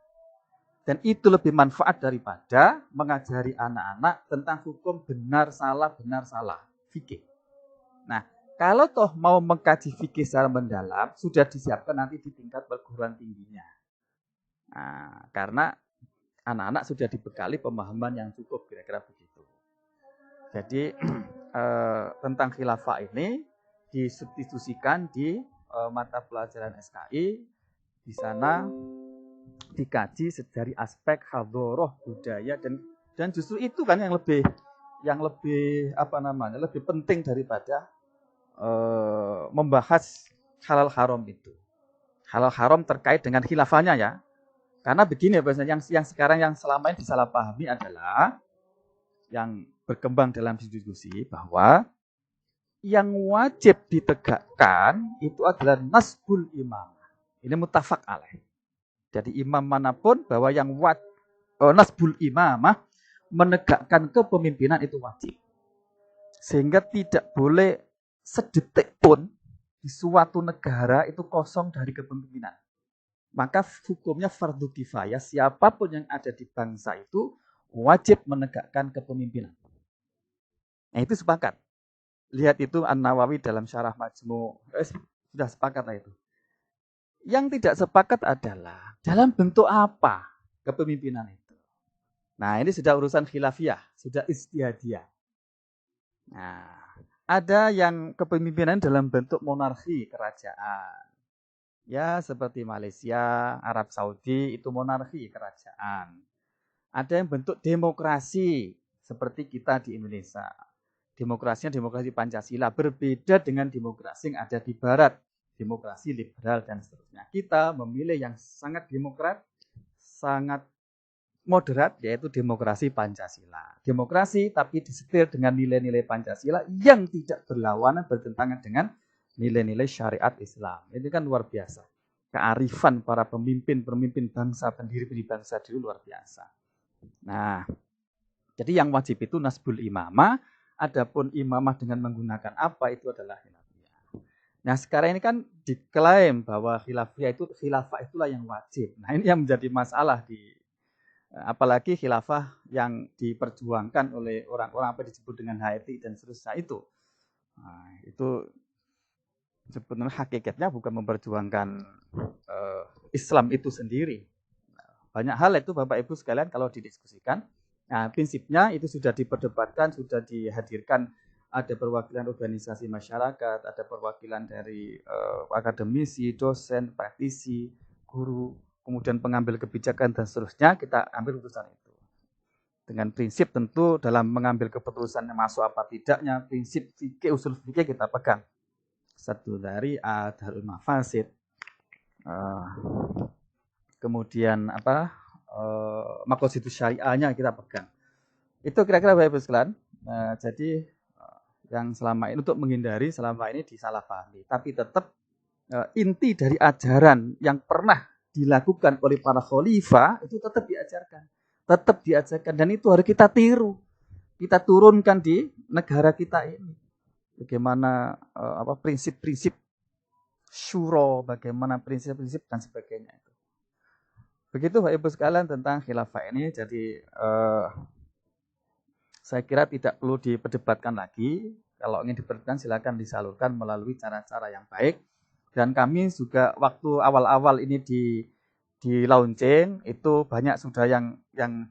Dan itu lebih manfaat daripada mengajari anak-anak tentang hukum benar salah fikih. Nah, kalau toh mau mengkaji fikih secara mendalam, sudah disiapkan nanti di tingkat perguruan tingginya. Nah, karena anak-anak sudah dibekali pemahaman yang cukup, kira-kira begitu. Jadi tentang khilafah ini disubstitusikan di mata pelajaran SKI. Di sana dikaji dari aspek hadharah budaya dan justru itu kan yang lebih lebih penting daripada membahas halal haram itu. Halal haram terkait dengan khilafahnya ya. Karena begini biasanya yang sekarang yang selama ini disalahpahami adalah yang berkembang dalam diskusi bahwa yang wajib ditegakkan itu adalah nasbul imam. Ini muttafaq alaih. Jadi imam manapun bahwa yang nasbul imamah menegakkan kepemimpinan itu wajib. Sehingga tidak boleh sedetik pun di suatu negara itu kosong dari kepemimpinan. Maka hukumnya fardu kifayah, siapapun yang ada di bangsa itu wajib menegakkan kepemimpinan. Nah itu sepakat. Lihat itu An-Nawawi dalam Syarah Majmu' sudah sepakat lah itu. Yang tidak sepakat adalah dalam bentuk apa kepemimpinan itu. Nah ini sudah urusan khilafiyah, sudah istihadiyah. Nah ada yang kepemimpinan dalam bentuk monarki kerajaan. Ya seperti Malaysia, Arab Saudi itu monarki kerajaan. Ada yang bentuk demokrasi seperti kita di Indonesia. Demokrasinya demokrasi Pancasila berbeda dengan demokrasi yang ada di Barat. Demokrasi liberal dan seterusnya. Kita memilih yang sangat demokrat, sangat moderat, yaitu demokrasi Pancasila. Demokrasi tapi disetir dengan nilai-nilai Pancasila yang tidak berlawanan, bertentangan dengan nilai-nilai syariat Islam. Ini kan luar biasa. Kearifan para pemimpin bangsa, pendiri bangsa dulu luar biasa. Nah, jadi yang wajib itu nasbul imamah, adapun imamah dengan menggunakan apa itu adalah khilafiyah. Nah sekarang ini kan diklaim bahwa khilafah itulah yang wajib. Nah ini yang menjadi masalah apalagi khilafah yang diperjuangkan oleh orang-orang apa disebut dengan Haiti dan seterusnya itu. Nah, itu sebenarnya hakikatnya bukan memperjuangkan Islam itu sendiri. Banyak hal itu Bapak Ibu sekalian kalau didiskusikan. Nah prinsipnya itu sudah diperdebatkan, sudah dihadirkan. Ada perwakilan organisasi masyarakat, ada perwakilan dari akademisi, dosen, praktisi, guru, kemudian pengambil kebijakan dan seterusnya, kita ambil keputusan itu. Dengan prinsip tentu dalam mengambil keputusan yang masuk apa tidaknya, prinsip fikih, usul fikih kita pegang. Satu dari darul mafasid. Kemudian maqasidus syariahnya kita pegang. Itu kira-kira Bapak Ibu sekalian. Jadi yang selama ini untuk menghindari selama ini disalahpahami, tapi tetap inti dari ajaran yang pernah dilakukan oleh para khalifah itu tetap diajarkan dan itu harus kita tiru, kita turunkan di negara kita ini. Bagaimana prinsip-prinsip syuro, bagaimana prinsip-prinsip dan sebagainya itu. Begitu Bapak Ibu sekalian tentang khilafah ini. Jadi saya kira tidak perlu diperdebatkan lagi. Kalau ingin diperdebatkan silakan disalurkan melalui cara-cara yang baik. Dan kami juga waktu awal-awal ini di launching itu banyak sudah yang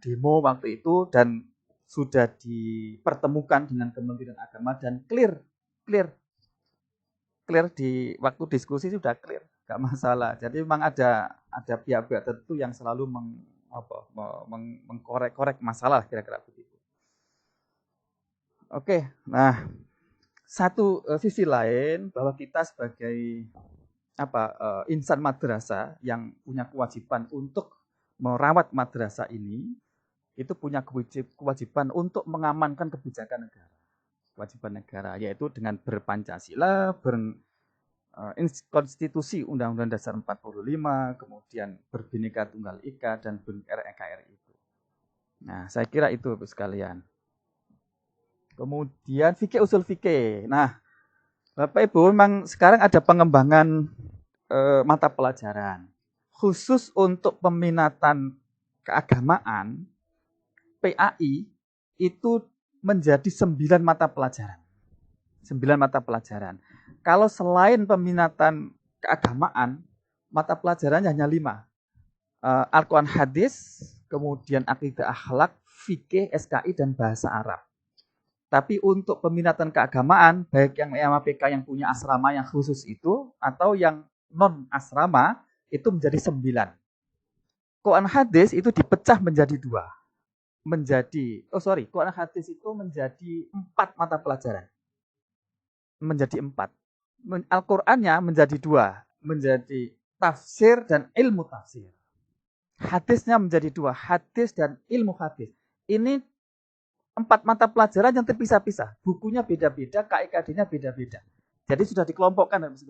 demo waktu itu dan sudah dipertemukan dengan Kementerian Agama dan clear clear di waktu diskusi sudah clear, nggak masalah. Jadi memang ada pihak-pihak tertentu yang selalu mengkorek masalah kira-kira begitu. Oke, nah satu sisi lain bahwa kita sebagai insan madrasah yang punya kewajiban untuk merawat madrasah ini, itu punya kewajiban untuk mengamankan kebijakan negara. Kewajiban negara yaitu dengan berpancasila, konstitusi Undang-Undang Dasar 45, kemudian berbhinneka tunggal ika dan NKRI itu. Nah, saya kira itu sekalian. Kemudian fikih usul fikih. Nah, Bapak Ibu memang sekarang ada pengembangan mata pelajaran khusus untuk peminatan keagamaan. PAI itu menjadi 9 mata pelajaran. 9 mata pelajaran. Kalau selain peminatan keagamaan, mata pelajarannya hanya 5. Al-Quran hadis, kemudian akidah akhlak, fikih, SKI, dan bahasa Arab. Tapi untuk peminatan keagamaan, baik yang MAPK yang punya asrama yang khusus itu, atau yang non asrama, itu menjadi 9. Quran hadis itu dipecah menjadi 2. Quran hadis itu menjadi 4 mata pelajaran. Menjadi 4. Al-Qur'annya menjadi 2, menjadi tafsir dan ilmu tafsir. Hadisnya menjadi 2, hadis dan ilmu hadis. Ini 4 mata pelajaran yang terpisah-pisah. Bukunya beda-beda, KIKD-nya beda-beda. Jadi sudah dikelompokkan dalam 9.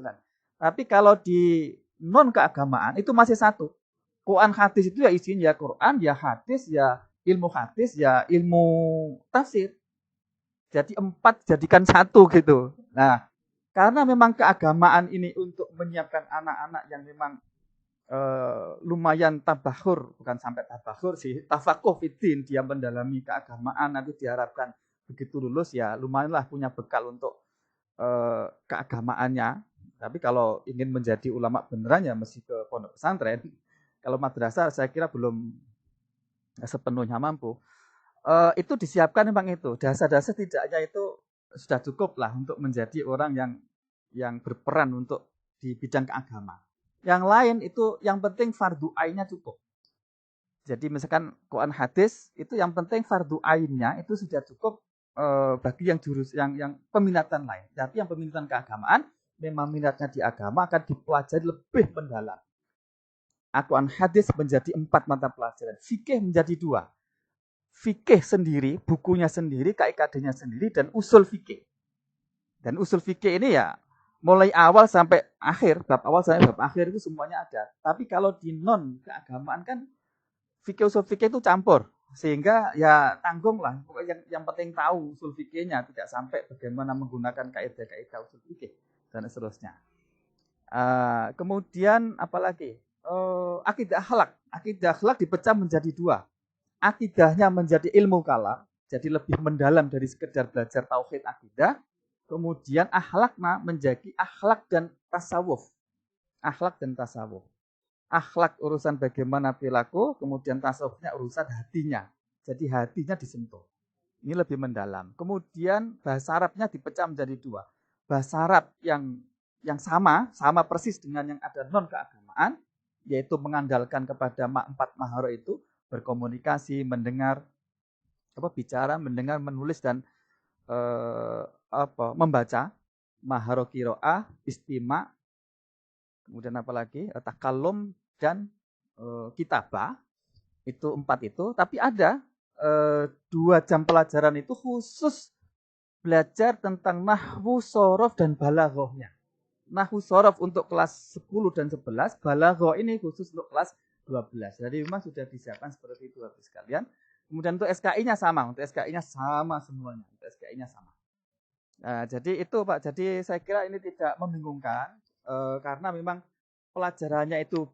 Tapi kalau di non keagamaan itu masih 1. Quran hadis itu ya isinya ya Quran, ya hadis, ya ilmu hadis, ya ilmu tafsir. Jadi 4 jadikan 1 gitu. Nah, karena memang keagamaan ini untuk menyiapkan anak-anak yang memang lumayan tabakhur, bukan sampai tabakhur sih, tafakuh fiddin, dia mendalami keagamaan, nanti diharapkan begitu lulus ya lumayanlah punya bekal untuk keagamaannya. Tapi kalau ingin menjadi ulama beneran ya mesti ke pondok pesantren. Kalau madrasah saya kira belum sepenuhnya mampu. Itu disiapkan memang itu. Dasar-dasar tidaknya itu sudah cukup lah untuk menjadi orang yang berperan untuk di bidang keagamaan. Yang lain itu yang penting fardu ainnya cukup. Jadi misalkan Quran hadis itu yang penting fardu ainnya itu sudah cukup bagi yang peminatan lain. Tapi yang peminatan keagamaan memang minatnya di agama akan dipelajari lebih mendalam. Al-Quran hadis menjadi 4 mata pelajaran. Fikih menjadi 2. Fikih sendiri, bukunya sendiri, KIKD-nya sendiri, dan usul fikih. Dan usul fikih ini ya mulai awal sampai akhir, bab awal sampai bab akhir itu semuanya ada. Tapi kalau di non keagamaan kan fikih usul fikih itu campur. Sehingga ya tanggung lah. Pokoknya yang penting tahu usul fikihnya, tidak sampai bagaimana menggunakan kaidah-kaidah usul fikih dan seterusnya. Kemudian apalagi? Akidah akhlak. Akidah akhlak dipecah menjadi 2. Akidahnya menjadi ilmu kalam, jadi lebih mendalam dari sekedar belajar tauhid akidah. Kemudian akhlaknya menjadi akhlak dan tasawuf. Akhlak dan tasawuf. Akhlak urusan bagaimana perilaku, kemudian tasawufnya urusan hatinya. Jadi hatinya disentuh. Ini lebih mendalam. Kemudian bahasa Arabnya dipecah menjadi 2. Bahasa Arab yang sama persis dengan yang ada non keagamaan, yaitu mengandalkan kepada 4 mahara itu, berkomunikasi, mendengar, bicara, mendengar, menulis dan membaca, mahara qiraah, istima, kemudian apalagi takallum dan kitabah. Itu 4 itu, tapi ada 2 jam pelajaran itu khusus belajar tentang nahwu, shorof dan balaghahnya. Nahwu shorof untuk kelas 10 dan 11, balaghah ini khusus untuk kelas 12. Jadi memang sudah disiapkan seperti itu Bapak sekalian. Kemudian untuk SKI-nya sama, semuanya. Untuk SKI-nya sama. Nah, jadi itu Pak. Jadi saya kira ini tidak membingungkan karena memang pelajarannya itu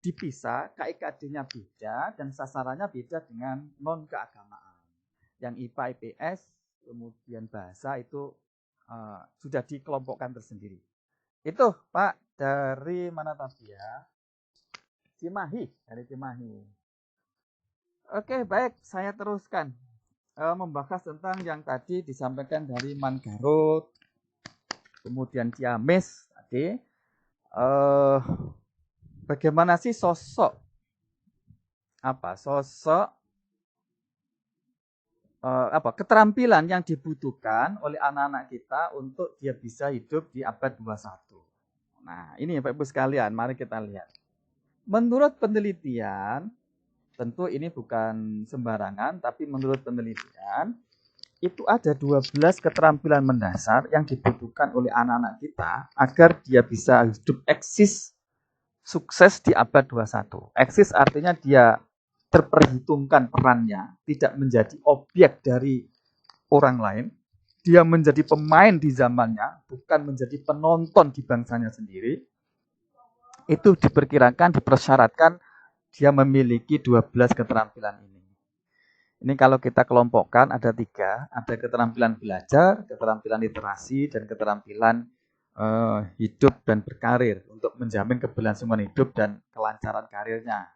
dipisah, KIKD-nya beda dan sasarannya beda dengan non keagamaan. Yang IPA, IPS, kemudian bahasa itu sudah dikelompokkan tersendiri. Itu Pak dari mana tadi ya? Cimahi, dari Cimahi. Oke, baik, saya teruskan membahas tentang yang tadi disampaikan dari Man Garut, kemudian Ciamis tadi. Bagaimana sih sosok keterampilan yang dibutuhkan oleh anak-anak kita untuk dia bisa hidup di abad 21. Nah, ini Bapak Ibu sekalian, mari kita lihat. Menurut penelitian, tentu ini bukan sembarangan, tapi menurut penelitian, itu ada 12 keterampilan mendasar yang dibutuhkan oleh anak-anak kita agar dia bisa hidup eksis sukses di abad 21. Eksis artinya dia terperhitungkan perannya, tidak menjadi objek dari orang lain. Dia menjadi pemain di zamannya, bukan menjadi penonton di bangsanya sendiri. Itu diperkirakan, dipersyaratkan dia memiliki 12 keterampilan ini. Ini kalau kita kelompokkan ada 3, ada keterampilan belajar, keterampilan literasi, dan keterampilan hidup dan berkarir untuk menjamin keberlangsungan hidup dan kelancaran karirnya.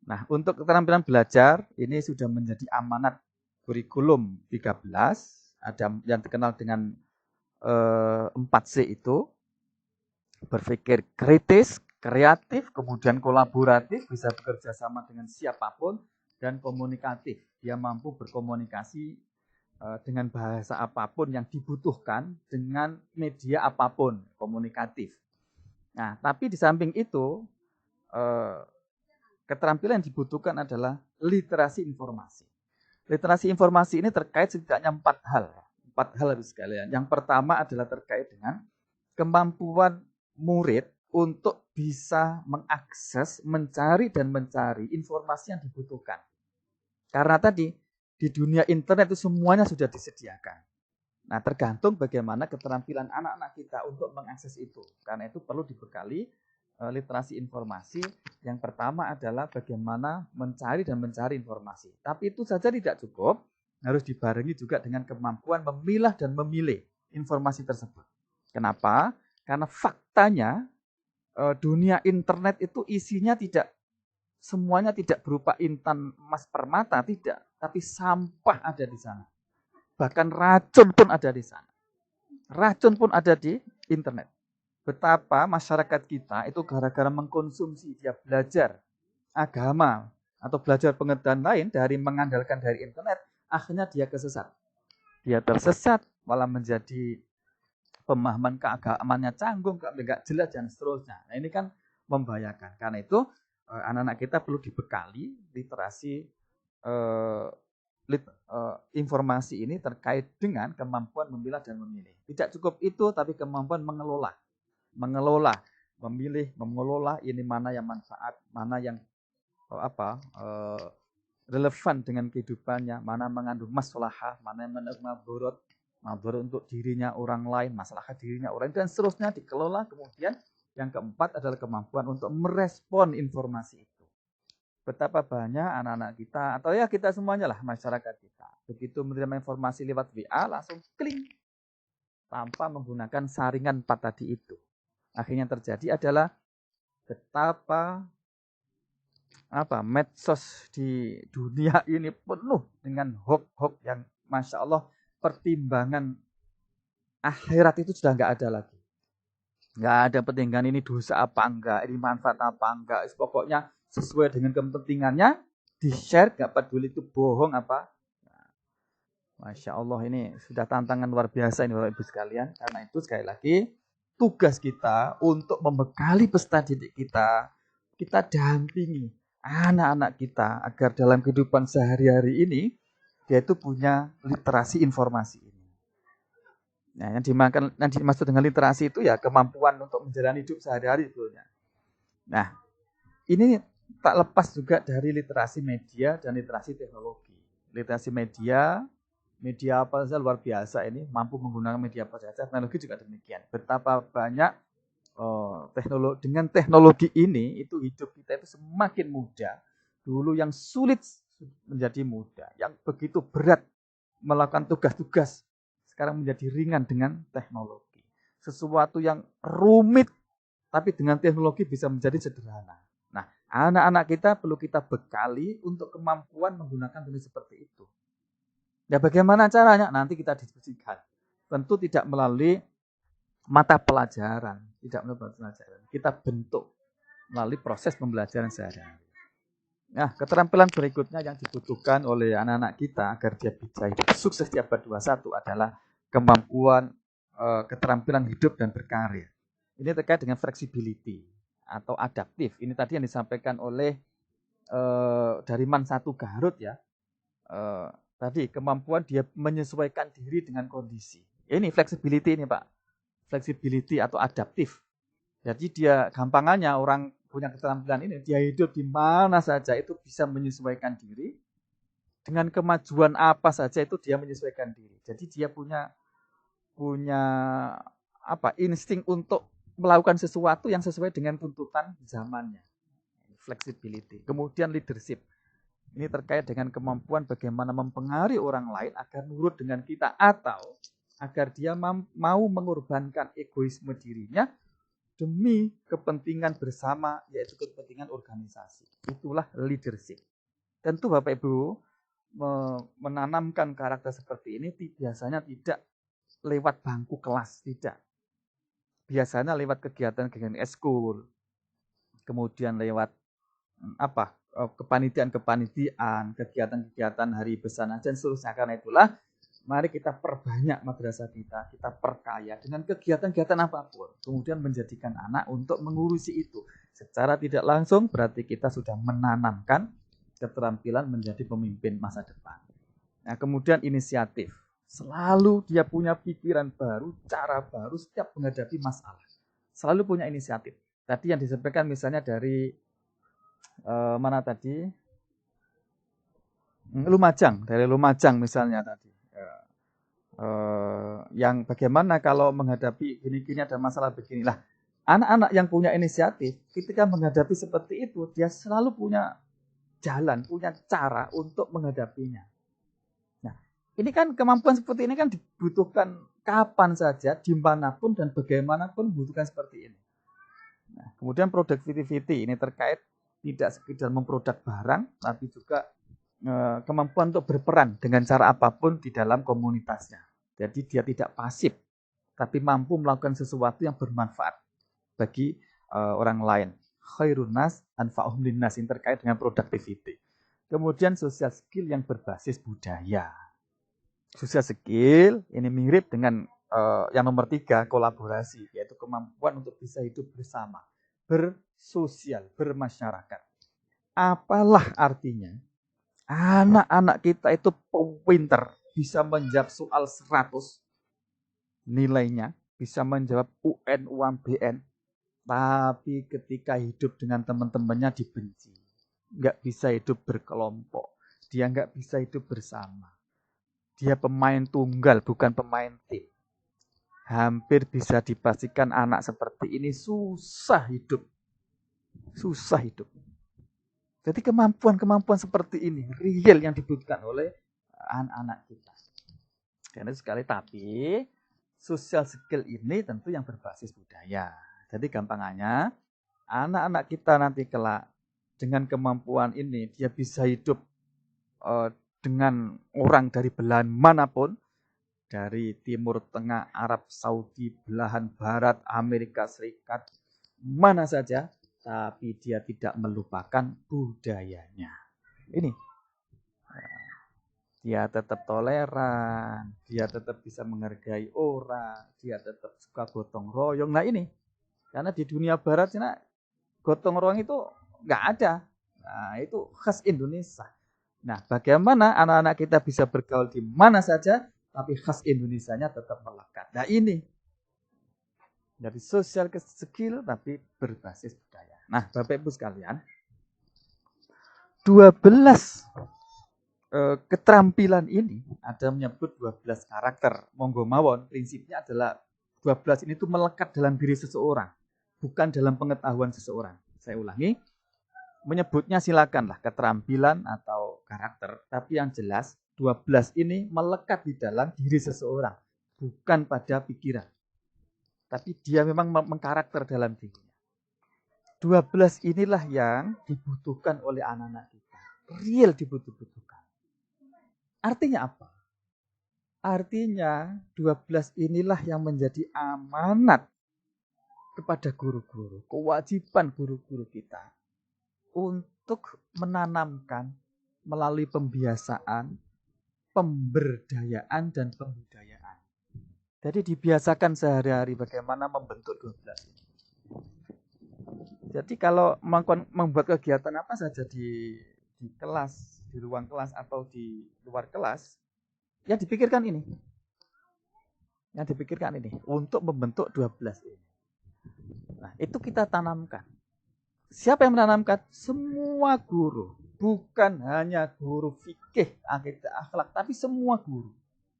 Nah, untuk keterampilan belajar ini sudah menjadi amanat kurikulum 13, ada yang terkenal dengan 4C itu, berpikir kritis, kreatif, kemudian kolaboratif, bisa bekerja sama dengan siapapun, dan komunikatif. Dia mampu berkomunikasi dengan bahasa apapun yang dibutuhkan, dengan media apapun, komunikatif. Nah, tapi di samping itu, keterampilan yang dibutuhkan adalah literasi informasi. Literasi informasi ini terkait setidaknya 4 hal. 4 hal sekalian. Yang pertama adalah terkait dengan kemampuan murid untuk bisa mengakses, mencari informasi yang dibutuhkan. Karena tadi, di dunia internet itu semuanya sudah disediakan. Nah, tergantung bagaimana keterampilan anak-anak kita untuk mengakses itu. Karena itu perlu dibekali literasi informasi. Yang pertama adalah bagaimana mencari informasi. Tapi itu saja tidak cukup, harus dibarengi juga dengan kemampuan memilah dan memilih informasi tersebut. Kenapa? Karena faktanya dunia internet itu isinya semuanya tidak berupa intan emas permata, tidak. Tapi sampah ada di sana. Bahkan racun pun ada di sana. Racun pun ada di internet. Betapa masyarakat kita itu gara-gara mengkonsumsi, dia belajar agama atau belajar pengetahuan lain dari mengandalkan dari internet, akhirnya dia kesesat. Dia tersesat, malah menjadi pemahaman keagamaannya canggung, nggak jelas, dan seterusnya. Nah, ini kan membahayakan. Karena itu anak-anak kita perlu dibekali literasi informasi ini terkait dengan kemampuan memilah dan memilih. Tidak cukup itu, tapi kemampuan mengelola, memilih, mengelola ini mana yang manfaat, mana yang relevan dengan kehidupannya, mana mengandung maslahah, mana yang mengandung madharat untuk dirinya orang lain, masalah dirinya orang lain, dan seterusnya dikelola. Kemudian yang keempat adalah kemampuan untuk merespon informasi itu. Betapa banyak anak-anak kita, atau ya kita semuanya lah, masyarakat kita, begitu menerima informasi lewat WA, langsung klik, tanpa menggunakan saringan 4 tadi itu. Akhirnya terjadi adalah betapa medsos di dunia ini penuh dengan hoax-hoax yang Masya Allah, pertimbangan akhirat itu sudah nggak ada lagi. Nggak ada pertimbangan ini dosa apa enggak, ini manfaat apa enggak. Pokoknya sesuai dengan kepentingannya, di-share, nggak peduli itu bohong apa. Nah, Masya Allah, ini sudah tantangan luar biasa ini Bapak Ibu sekalian. Karena itu sekali lagi, tugas kita untuk membekali peserta didik kita dampingi anak-anak kita agar dalam kehidupan sehari-hari ini, dia itu punya literasi informasi ini. Nah, yang dimaksud dengan literasi itu ya kemampuan untuk menjalani hidup sehari-hari sebetulnya. Nah, ini tak lepas juga dari literasi media dan literasi teknologi. Literasi media apa saja luar biasa ini, mampu menggunakan media apa saja, teknologi juga demikian. Betapa banyak dengan teknologi ini, itu hidup kita itu semakin mudah. Dulu yang sulit menjadi mudah, yang begitu berat melakukan tugas-tugas, sekarang menjadi ringan dengan teknologi. Sesuatu yang rumit, tapi dengan teknologi bisa menjadi sederhana. Nah, anak-anak kita perlu kita bekali untuk kemampuan menggunakan teknologi seperti itu. Ya, bagaimana caranya? Nanti kita diskusikan. Tentu tidak melalui mata pelajaran, tidak melalui pelajaran. Kita bentuk melalui proses pembelajaran sehari-hari. Nah, keterampilan berikutnya yang dibutuhkan oleh anak-anak kita agar dia bisa hidup sukses di abad 21 adalah kemampuan keterampilan hidup dan berkarir. Ini terkait dengan flexibility atau adaptif. Ini tadi yang disampaikan oleh dari Man 1 Garut ya. Tadi kemampuan dia menyesuaikan diri dengan kondisi. Ini flexibility ini Pak. Flexibility atau adaptif. Jadi dia gampangannya orang punya keterampilan ini, dia hidup di mana saja itu bisa menyesuaikan diri. Dengan kemajuan apa saja itu dia menyesuaikan diri. Jadi dia punya insting untuk melakukan sesuatu yang sesuai dengan tuntutan zamannya. Flexibility. Kemudian leadership. Ini terkait dengan kemampuan bagaimana mempengaruhi orang lain agar nurut dengan kita atau agar dia mau mengorbankan egoisme dirinya demi kepentingan bersama, yaitu kepentingan organisasi. Itulah leadership. Tentu Bapak Ibu menanamkan karakter seperti ini biasanya tidak lewat bangku kelas, tidak. Biasanya lewat kegiatan-kegiatan eskul, kemudian lewat kepanitiaan, kegiatan-kegiatan hari besar dan seterusnya. Karena itulah mari kita perbanyak madrasah kita perkaya dengan kegiatan-kegiatan apapun. Kemudian menjadikan anak untuk mengurusi itu. Secara tidak langsung berarti kita sudah menanamkan keterampilan menjadi pemimpin masa depan. Nah, kemudian inisiatif. Selalu dia punya pikiran baru, cara baru setiap menghadapi masalah. Selalu punya inisiatif. Tadi yang disampaikan misalnya dari mana tadi? Dari Lumajang misalnya tadi. Yang bagaimana kalau menghadapi gini-gini ada masalah beginilah. Anak-anak yang punya inisiatif ketika menghadapi seperti itu dia selalu punya jalan, punya cara untuk menghadapinya. Nah, ini kan kemampuan seperti ini kan dibutuhkan kapan saja, dimanapun dan bagaimanapun dibutuhkan seperti ini. Nah, kemudian productivity ini terkait tidak sekedar memproduk barang, tapi juga kemampuan untuk berperan dengan cara apapun di dalam komunitasnya. Jadi dia tidak pasif, tapi mampu melakukan sesuatu yang bermanfaat bagi orang lain. Khairun nas anfa'uhum linnas, ini terkait dengan productivity. Kemudian social skill yang berbasis budaya. Social skill ini mirip dengan yang nomor 3, kolaborasi, yaitu kemampuan untuk bisa hidup bersama, bersosial, bermasyarakat. Apalah artinya? Anak-anak kita itu pinter, bisa menjawab soal 100 nilainya, bisa menjawab UN, UMBN, tapi ketika hidup dengan teman-temannya dibenci. Nggak bisa hidup berkelompok, dia nggak bisa hidup bersama. Dia pemain tunggal, bukan pemain tim. Hampir bisa dipastikan anak seperti ini susah hidup. Susah hidup. Jadi kemampuan-kemampuan seperti ini real yang dibutuhkan oleh anak-anak kita. Karena sekali tapi social skill ini tentu yang berbasis budaya. Jadi gampangannya anak-anak kita nanti kelak dengan kemampuan ini dia bisa hidup dengan orang dari belahan manapun, dari Timur Tengah, Arab Saudi, belahan Barat, Amerika Serikat, mana saja. Tapi dia tidak melupakan budayanya. Ini. Dia tetap toleran, dia tetap bisa menghargai orang, dia tetap suka gotong royong. Nah ini, karena di dunia barat ini gotong royong itu nggak ada. Nah itu khas Indonesia. Nah bagaimana anak-anak kita bisa bergaul di mana saja, tapi khas Indonesianya tetap melekat. Nah ini. Jadi social skill tapi berbasis budaya. Nah, Bapak Ibu sekalian, 12 keterampilan ini ada menyebut 12 karakter. Monggo mawon, prinsipnya adalah 12 ini tuh melekat dalam diri seseorang, bukan dalam pengetahuan seseorang. Saya ulangi, menyebutnya silakanlah keterampilan atau karakter, tapi yang jelas 12 ini melekat di dalam diri seseorang, bukan pada pikiran. Tapi dia memang mengkarakter dalam dirinya. 12 inilah yang dibutuhkan oleh anak-anak kita. Real dibutuhkan. Artinya apa? Artinya 12 inilah yang menjadi amanat kepada guru-guru, kewajiban guru-guru kita untuk menanamkan melalui pembiasaan, pemberdayaan, dan pembudayaan. Jadi dibiasakan sehari-hari bagaimana membentuk 12 ini. Jadi kalau membuat kegiatan apa saja di kelas, di ruang kelas atau di luar kelas, ya dipikirkan ini. Yang dipikirkan ini untuk membentuk 12 ini. Nah, itu kita tanamkan. Siapa yang menanamkan? Semua guru. Bukan hanya guru fikih, akidah, akhlak, tapi semua guru.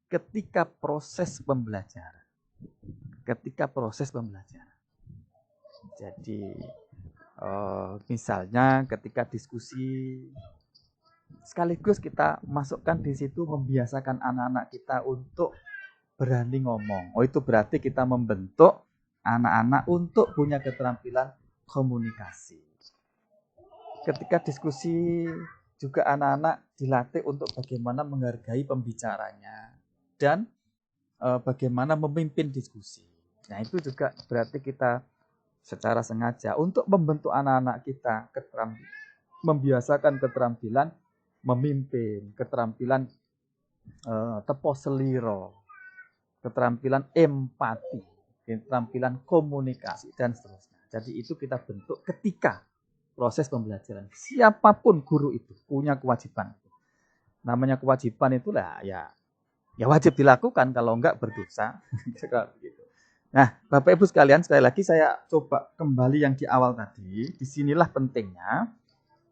Ketika proses pembelajaran. Jadi, misalnya ketika diskusi, sekaligus kita masukkan di situ membiasakan anak-anak kita untuk berani ngomong. Oh, itu berarti kita membentuk anak-anak untuk punya keterampilan komunikasi. Ketika diskusi juga anak-anak dilatih untuk bagaimana menghargai pembicaranya dan bagaimana memimpin diskusi. Nah, itu juga berarti kita secara sengaja untuk membentuk anak-anak kita membiasakan keterampilan memimpin, keterampilan tepo seliro, keterampilan empati, keterampilan komunikasi, dan seterusnya. Jadi itu kita bentuk ketika proses pembelajaran. Siapapun guru itu punya kewajiban. Namanya kewajiban itulah ya wajib dilakukan, kalau enggak berdosa. Nah, Bapak Ibu sekalian, sekali lagi saya coba kembali yang di awal tadi. Disinilah pentingnya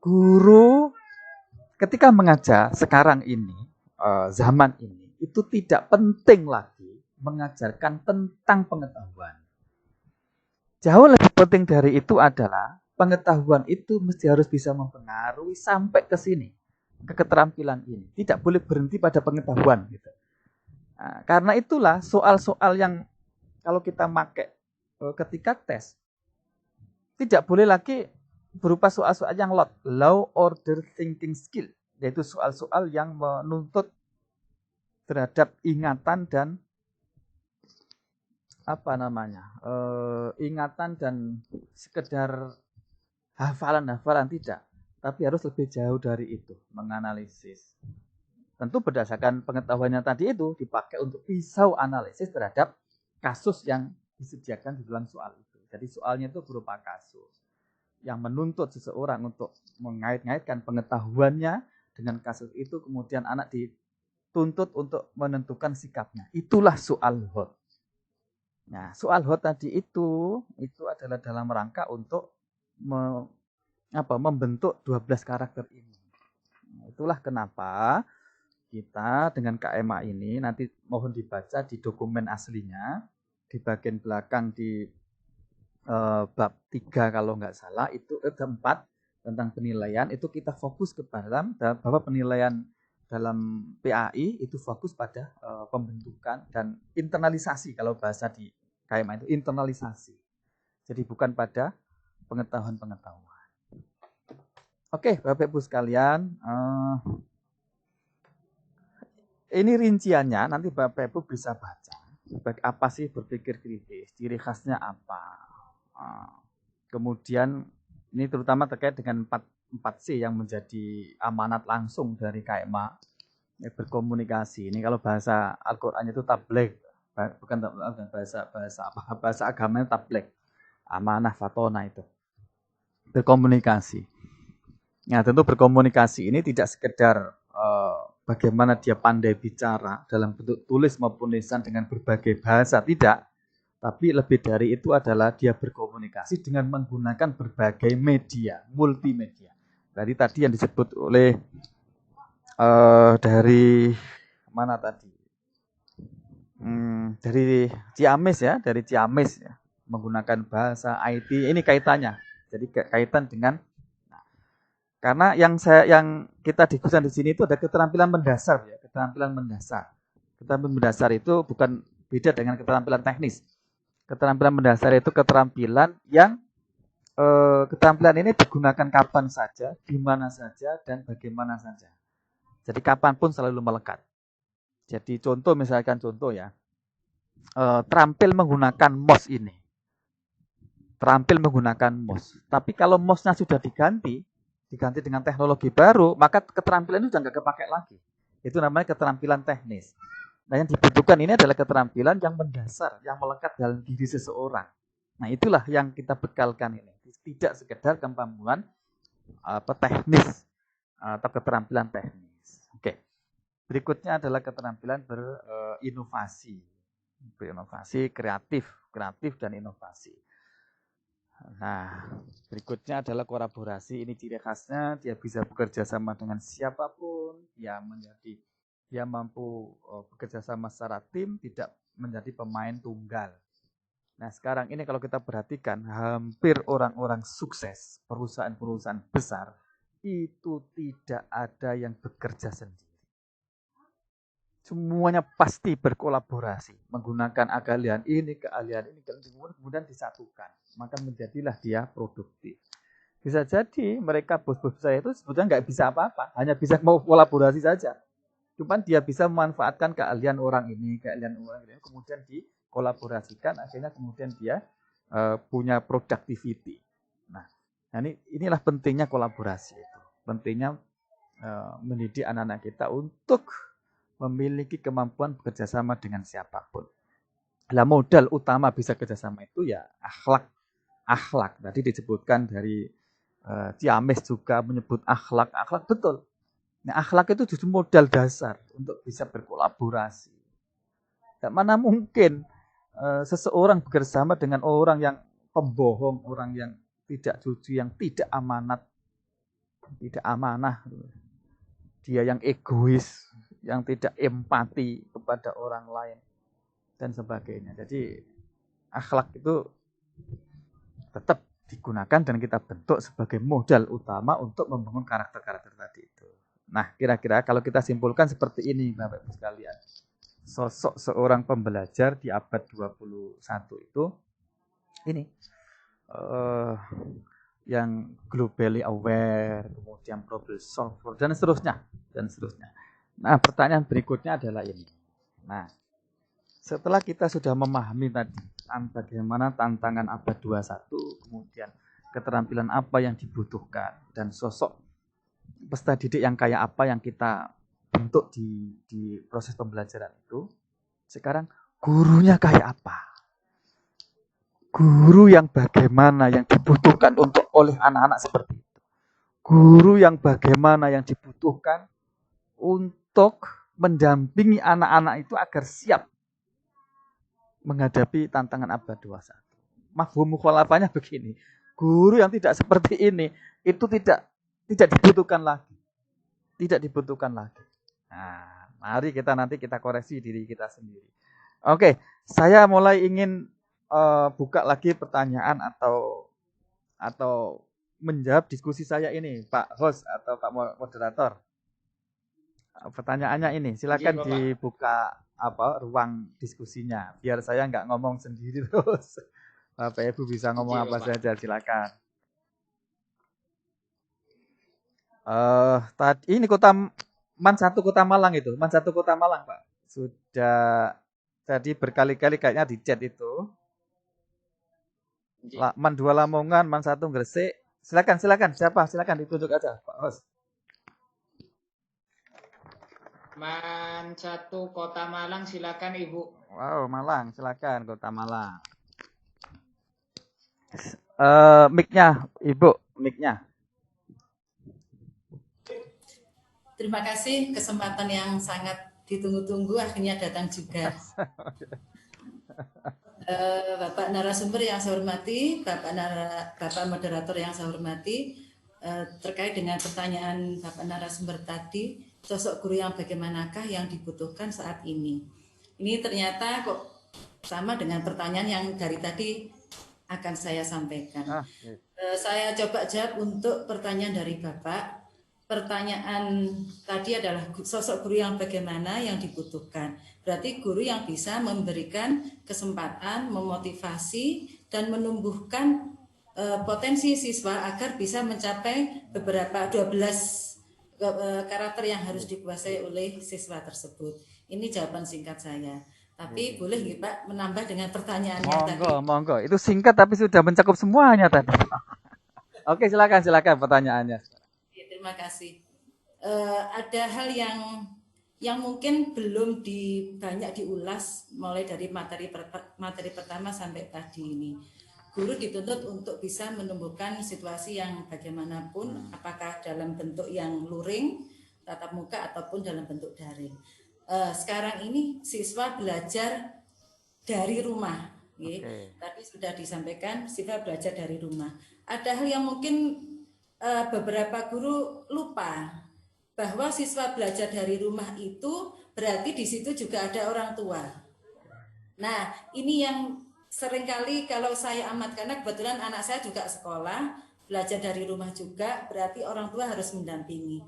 guru ketika mengajar sekarang ini, zaman ini, itu tidak penting lagi mengajarkan tentang pengetahuan. Jauh lebih penting dari itu adalah pengetahuan itu mesti harus bisa mempengaruhi sampai ke sini, ke keterampilan ini. Tidak boleh berhenti pada pengetahuan. Gitu. Nah, karena itulah soal-soal yang kalau kita pakai ketika tes, tidak boleh lagi berupa soal-soal yang low order thinking skill, yaitu soal-soal yang menuntut terhadap ingatan dan ingatan dan sekedar hafalan tidak, tapi harus lebih jauh dari itu, menganalisis. Tentu berdasarkan pengetahuannya tadi itu dipakai untuk pisau analisis terhadap kasus yang disediakan di dalam soal itu. Jadi soalnya itu berupa kasus yang menuntut seseorang untuk mengait-ngaitkan pengetahuannya dengan kasus itu, kemudian anak dituntut untuk menentukan sikapnya. Itulah soal hot. Nah, soal hot tadi itu adalah dalam rangka untuk membentuk 12 karakter ini. Nah, itulah kenapa kita dengan KMA ini nanti mohon dibaca di dokumen aslinya, di bagian belakang di bab 3 kalau nggak salah, itu 4 tentang penilaian, itu kita fokus kepada bahwa penilaian dalam PAI itu fokus pada pembentukan dan internalisasi, kalau bahasa di KMA itu internalisasi. Jadi bukan pada pengetahuan-pengetahuan. Oke, Bapak Ibu sekalian, ini rinciannya nanti Bapak Ibu bisa baca. Apa sih berpikir kritis, ciri khasnya apa. Kemudian ini terutama terkait dengan 4C yang menjadi amanat langsung dari KMA, berkomunikasi. Ini kalau bahasa Al-Qur'an itu tabligh, bukan bahasa agamanya tabligh. Amanah fatona itu. Berkomunikasi. Nah, tentu berkomunikasi ini tidak sekedar bagaimana dia pandai bicara dalam bentuk tulis maupun lisan dengan berbagai bahasa, tidak. Tapi lebih dari itu adalah dia berkomunikasi dengan menggunakan berbagai media, multimedia. Jadi tadi yang disebut oleh dari mana tadi? Dari Ciamis ya, menggunakan bahasa IT. Ini kaitannya. Jadi kaitan dengan karena yang kita diskusikan di sini itu ada keterampilan mendasar ya, keterampilan mendasar. Keterampilan mendasar itu bukan beda dengan keterampilan teknis. Keterampilan mendasar itu keterampilan yang keterampilan ini digunakan kapan saja, di mana saja, dan bagaimana saja. Jadi kapanpun selalu melekat. Jadi misalkan contoh ya, terampil menggunakan mouse ini. Terampil menggunakan mouse. Tapi kalau mouse-nya sudah diganti dengan teknologi baru, maka keterampilan itu sudah nggak kepakai lagi. Itu namanya keterampilan teknis. Nah, yang dibutuhkan ini adalah keterampilan yang mendasar, yang melekat dalam diri seseorang. Nah, itulah yang kita bekalkan ini. Tidak sekedar kemampuan teknis atau keterampilan teknis. Oke. Berikutnya adalah keterampilan berinovasi. Berinovasi, kreatif dan inovasi. Nah, berikutnya adalah kolaborasi. Ini ciri khasnya, dia bisa bekerja sama dengan siapapun, dia mampu bekerja sama secara tim, tidak menjadi pemain tunggal. Nah, sekarang ini kalau kita perhatikan, hampir orang-orang sukses, perusahaan-perusahaan besar, itu tidak ada yang bekerja sendiri. Semuanya pasti berkolaborasi, menggunakan keahlian ini, kemudian disatukan. Maka menjadilah dia produktif. Bisa jadi mereka bos-bos saya itu sebetulnya nggak bisa apa-apa, hanya bisa mau kolaborasi saja. Cuman dia bisa memanfaatkan keahlian orang ini, kemudian dikolaborasikan, akhirnya kemudian dia punya productivity. Nah, inilah pentingnya kolaborasi itu. Pentingnya mendidik anak-anak kita untuk memiliki kemampuan bekerja sama dengan siapapun. Nah, modal utama bisa kerjasama itu ya akhlak. Akhlak tadi disebutkan dari Ciamis juga menyebut akhlak. Akhlak betul. Nah, akhlak itu justru modal dasar untuk bisa berkolaborasi. Dan mana mungkin seseorang bekerjasama dengan orang yang pembohong, orang yang tidak jujur, yang tidak amanah, dia yang egois, yang tidak empati kepada orang lain, dan sebagainya. Jadi akhlak itu tetap digunakan dan kita bentuk sebagai modal utama untuk membangun karakter-karakter tadi itu. Nah, kira-kira kalau kita simpulkan seperti ini, Bapak-Ibu sekalian. Sosok seorang pembelajar di abad 21 itu ini yang globally aware, kemudian problem solver, dan seterusnya. Nah, pertanyaan berikutnya adalah ini. Nah, setelah kita sudah memahami tadi bagaimana tantangan abad 21, kemudian keterampilan apa yang dibutuhkan, dan sosok peserta didik yang kayak apa yang kita bentuk di proses pembelajaran itu, sekarang gurunya kayak apa? Guru yang bagaimana yang dibutuhkan oleh anak-anak seperti itu. Guru yang bagaimana yang dibutuhkan untuk mendampingi anak-anak itu agar siap menghadapi tantangan abad 21. Mafhum mukhalafahnya begini. Guru yang tidak seperti ini itu tidak dibutuhkan lagi. Tidak dibutuhkan lagi. Nah, mari nanti kita koreksi diri kita sendiri. Oke, saya mulai ingin buka lagi pertanyaan atau menjawab diskusi saya ini, Pak host atau Pak moderator. Pertanyaannya ini, silakan dibuka ruang diskusinya, biar saya nggak ngomong sendiri terus. Bapak Ibu bisa ngomong apa saja, silakan. Tadi ini Man 1 Kota Malang itu, Man 1 Kota Malang, Pak. Sudah tadi berkali-kali kayaknya di chat itu. Man 2 Lamongan, Man 1 Gresik. Silakan. Silakan ditunjuk aja, Pak host. Man 1 Kota Malang, silakan Ibu. Wow, Malang, silakan Kota Malang. Mic-nya, Ibu, mic-nya. Terima kasih, kesempatan yang sangat ditunggu-tunggu akhirnya datang juga. Bapak narasumber yang saya hormati, Bapak moderator yang saya hormati, terkait dengan pertanyaan Bapak narasumber tadi, sosok guru yang bagaimanakah yang dibutuhkan saat ini? Ini ternyata kok sama dengan pertanyaan yang dari tadi akan saya sampaikan. Saya coba jawab untuk pertanyaan dari Bapak. Pertanyaan tadi adalah sosok guru yang bagaimana yang dibutuhkan. Berarti guru yang bisa memberikan kesempatan, memotivasi, dan menumbuhkan potensi siswa agar bisa mencapai beberapa 12 karakter yang harus dikuasai oleh siswa tersebut. Ini jawaban singkat saya. Tapi boleh nggih Pak menambah dengan pertanyaannya tadi. Monggo. Itu singkat tapi sudah mencakup semuanya tadi. Oke, silakan pertanyaannya. Ya, terima kasih. Ada hal yang mungkin belum banyak diulas mulai dari materi pertama sampai tadi ini. Guru dituntut untuk bisa menumbuhkan situasi yang bagaimanapun, apakah dalam bentuk yang luring, tatap muka ataupun dalam bentuk daring. Sekarang ini siswa belajar dari rumah. Okay. Tadi sudah disampaikan siswa belajar dari rumah. Ada hal yang mungkin beberapa guru lupa bahwa siswa belajar dari rumah itu berarti di situ juga ada orang tua. Nah, ini yang seringkali kalau saya amat, karena kebetulan anak saya juga sekolah, belajar dari rumah juga, berarti orang tua harus mendampingi.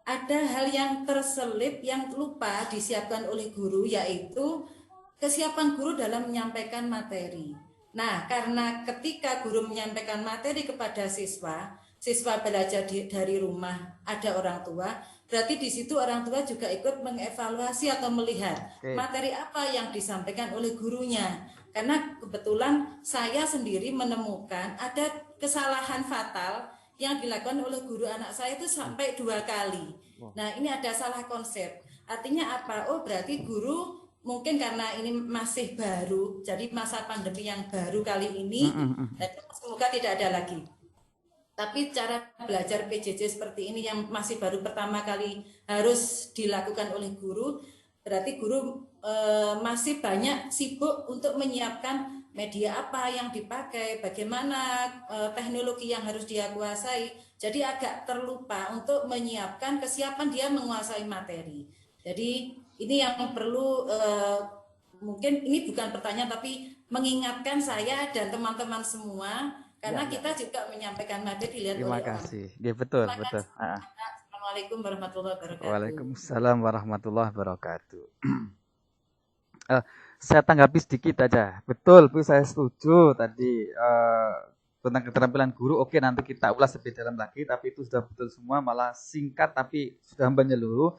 Ada hal yang terselip yang lupa disiapkan oleh guru, yaitu kesiapan guru dalam menyampaikan materi. Nah, karena ketika guru menyampaikan materi kepada siswa belajar dari rumah, ada orang tua, berarti di situ orang tua juga ikut mengevaluasi atau melihat materi apa yang disampaikan oleh gurunya. Karena kebetulan saya sendiri menemukan ada kesalahan fatal yang dilakukan oleh guru anak saya itu sampai 2 kali. Nah, ini ada salah konsep. Artinya apa? Oh, berarti guru mungkin karena ini masih baru, jadi masa pandemi yang baru kali ini, dan semoga tidak ada lagi. Tapi cara belajar PJJ seperti ini yang masih baru pertama kali harus dilakukan oleh guru, berarti guru masih banyak sibuk untuk menyiapkan media apa yang dipakai, bagaimana teknologi yang harus dia kuasai. Jadi agak terlupa untuk menyiapkan kesiapan dia menguasai materi. Jadi ini yang perlu, mungkin ini bukan pertanyaan tapi mengingatkan saya dan teman-teman semua, karena kita juga menyampaikan materi dilihat oleh orang. Terima kasih. Ya, betul. Assalamualaikum warahmatullahi wabarakatuh. Waalaikumsalam warahmatullahi wabarakatuh. Saya tanggapi sedikit aja. Betul, Bu, saya setuju tadi tentang keterampilan guru. Oke, nanti kita ulas lebih dalam lagi, tapi itu sudah betul semua, malah singkat tapi sudah menyeluruh.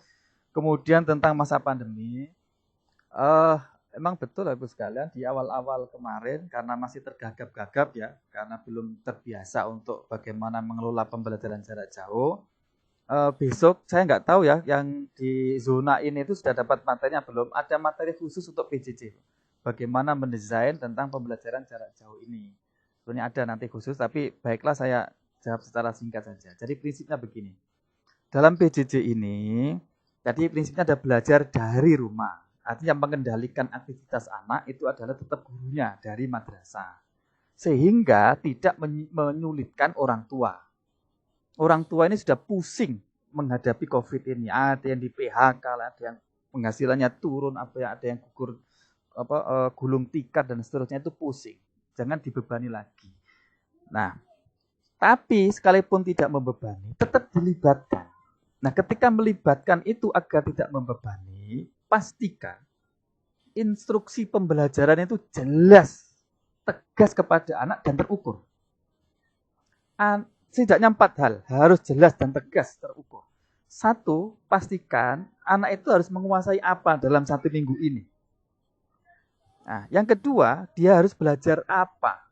Kemudian tentang masa pandemi, emang betul Ibu sekalian, di awal-awal kemarin karena masih tergagap-gagap ya, karena belum terbiasa untuk bagaimana mengelola pembelajaran jarak jauh. Besok saya nggak tahu ya, yang di zona ini itu sudah dapat materinya belum? Ada materi khusus untuk PJJ, bagaimana mendesain tentang pembelajaran jarak jauh ini. Sebenarnya ada nanti khusus, tapi baiklah saya jawab secara singkat saja. Jadi prinsipnya begini, dalam PJJ ini, jadi prinsipnya ada belajar dari rumah. Artinya mengendalikan aktivitas anak itu adalah tetap gurunya dari madrasah. Sehingga tidak menyulitkan orang tua. Orang tua ini sudah pusing menghadapi COVID ini. Ada yang di PHK, ada yang penghasilannya turun, ada yang gugur gulung tikar dan seterusnya, itu pusing. Jangan dibebani lagi. Nah, tapi sekalipun tidak membebani, tetap dilibatkan. Nah, ketika melibatkan itu agar tidak membebani, pastikan instruksi pembelajaran itu jelas, tegas kepada anak dan terukur. Setidaknya 4 hal harus jelas dan tegas, terukur. 1, pastikan anak itu harus menguasai apa dalam 1 minggu ini. Nah, yang kedua, dia harus belajar apa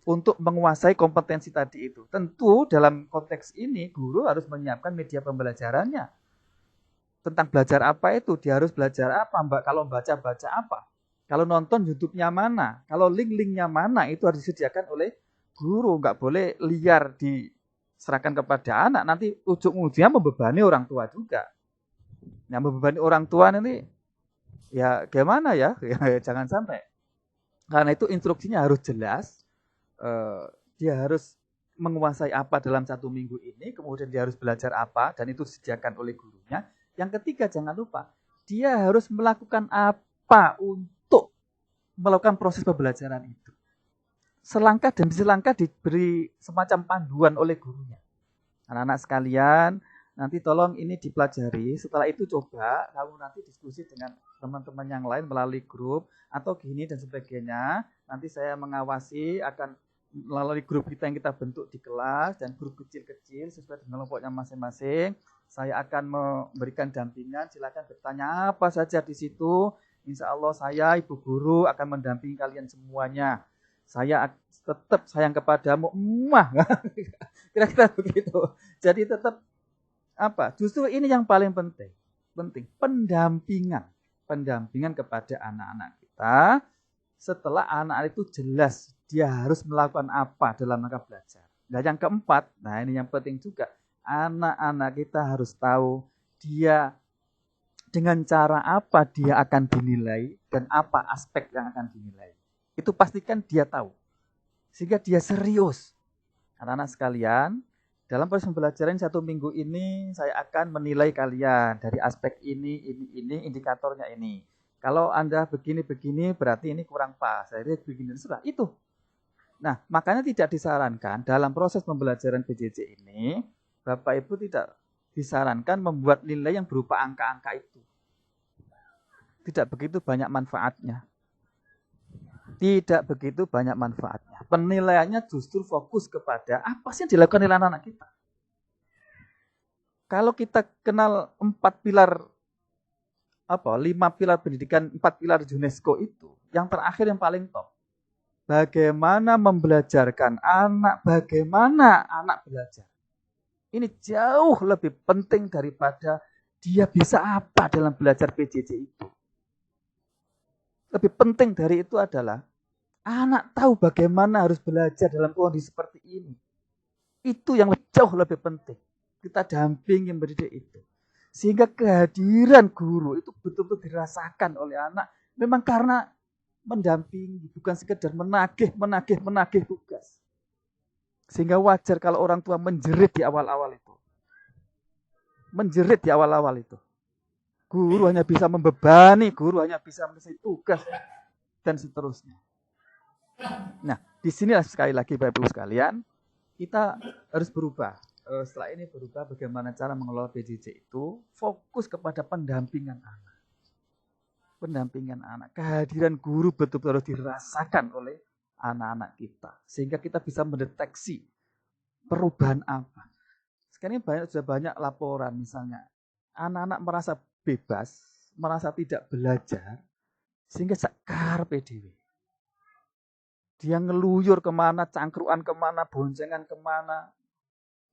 untuk menguasai kompetensi tadi itu. Tentu dalam konteks ini guru harus menyiapkan media pembelajarannya. Tentang belajar apa itu, dia harus belajar apa, Mbak? Kalau baca apa? Kalau nonton YouTube-nya mana? Kalau link-linknya mana? Itu harus disediakan oleh guru, nggak boleh liar diserahkan kepada anak, nanti ujung-ujungnya membebani orang tua juga. Nah, membebani orang tua nanti ya gimana ya? Ya jangan sampai. Karena itu instruksinya harus jelas, dia harus menguasai apa dalam 1 minggu ini, kemudian dia harus belajar apa, dan itu disediakan oleh gurunya. Yang ketiga, jangan lupa, dia harus melakukan apa untuk melakukan proses pembelajaran itu. Selangkah demi selangkah diberi semacam panduan oleh gurunya. Anak-anak sekalian, nanti tolong ini dipelajari. Setelah itu coba kamu nanti diskusi dengan teman-teman yang lain melalui grup atau gini dan sebagainya. Nanti saya mengawasi, akan melalui grup kita yang kita bentuk di kelas dan grup kecil-kecil sesuai dengan kelompoknya masing-masing. Saya akan memberikan dampingan, silakan bertanya apa saja di situ. Insya Allah saya, Ibu Guru, akan mendampingi kalian semuanya. Saya tetap sayang kepadamu, emak. Kira-kira begitu. Jadi tetap apa? Justru ini yang paling penting. Pendampingan kepada anak-anak kita. Setelah anak itu jelas dia harus melakukan apa dalam rangka belajar. Nah, yang keempat, nah ini yang penting juga, anak-anak kita harus tahu dia dengan cara apa dia akan dinilai dan apa aspek yang akan dinilai. Itu pastikan dia tahu. Sehingga dia serius. Anak-anak sekalian, dalam proses pembelajaran 1 minggu ini saya akan menilai kalian dari aspek ini, indikatornya ini. Kalau Anda begini-begini berarti ini kurang pas. Jadi begini sudah itu. Nah, makanya tidak disarankan dalam proses pembelajaran PJJ ini, Bapak Ibu tidak disarankan membuat nilai yang berupa angka-angka itu. Tidak begitu banyak manfaatnya. Tidak begitu banyak manfaatnya. Penilaiannya justru fokus kepada apa sih yang dilakukan oleh anak-anak kita. Kalau kita kenal 5 pilar pendidikan, 4 pilar UNESCO itu, yang terakhir yang paling top. Bagaimana membelajarkan anak, bagaimana anak belajar. Ini jauh lebih penting daripada dia bisa apa dalam belajar PJJ itu. Lebih penting dari itu adalah anak tahu bagaimana harus belajar dalam kondisi seperti ini. Itu yang jauh lebih penting. Kita dampingi mendidik itu. Sehingga kehadiran guru itu betul-betul dirasakan oleh anak. Memang karena mendampingi, bukan sekedar menagih tugas. Sehingga wajar kalau orang tua menjerit di awal-awal itu. Guru hanya bisa membebani, guru hanya bisa menyelesaikan tugas, dan seterusnya. Nah, disinilah sekali lagi Bapak Ibu sekalian, kita harus berubah. Setelah ini berubah bagaimana cara mengelola PJJ itu, fokus kepada pendampingan anak. Kehadiran guru betul-betul harus dirasakan oleh anak-anak kita. Sehingga kita bisa mendeteksi perubahan apa. Sekarang ini sudah banyak laporan misalnya, anak-anak merasa bebas, merasa tidak belajar, sehingga sakar PDW. Dia ngeluyur kemana, cangkruan kemana, boncengan kemana.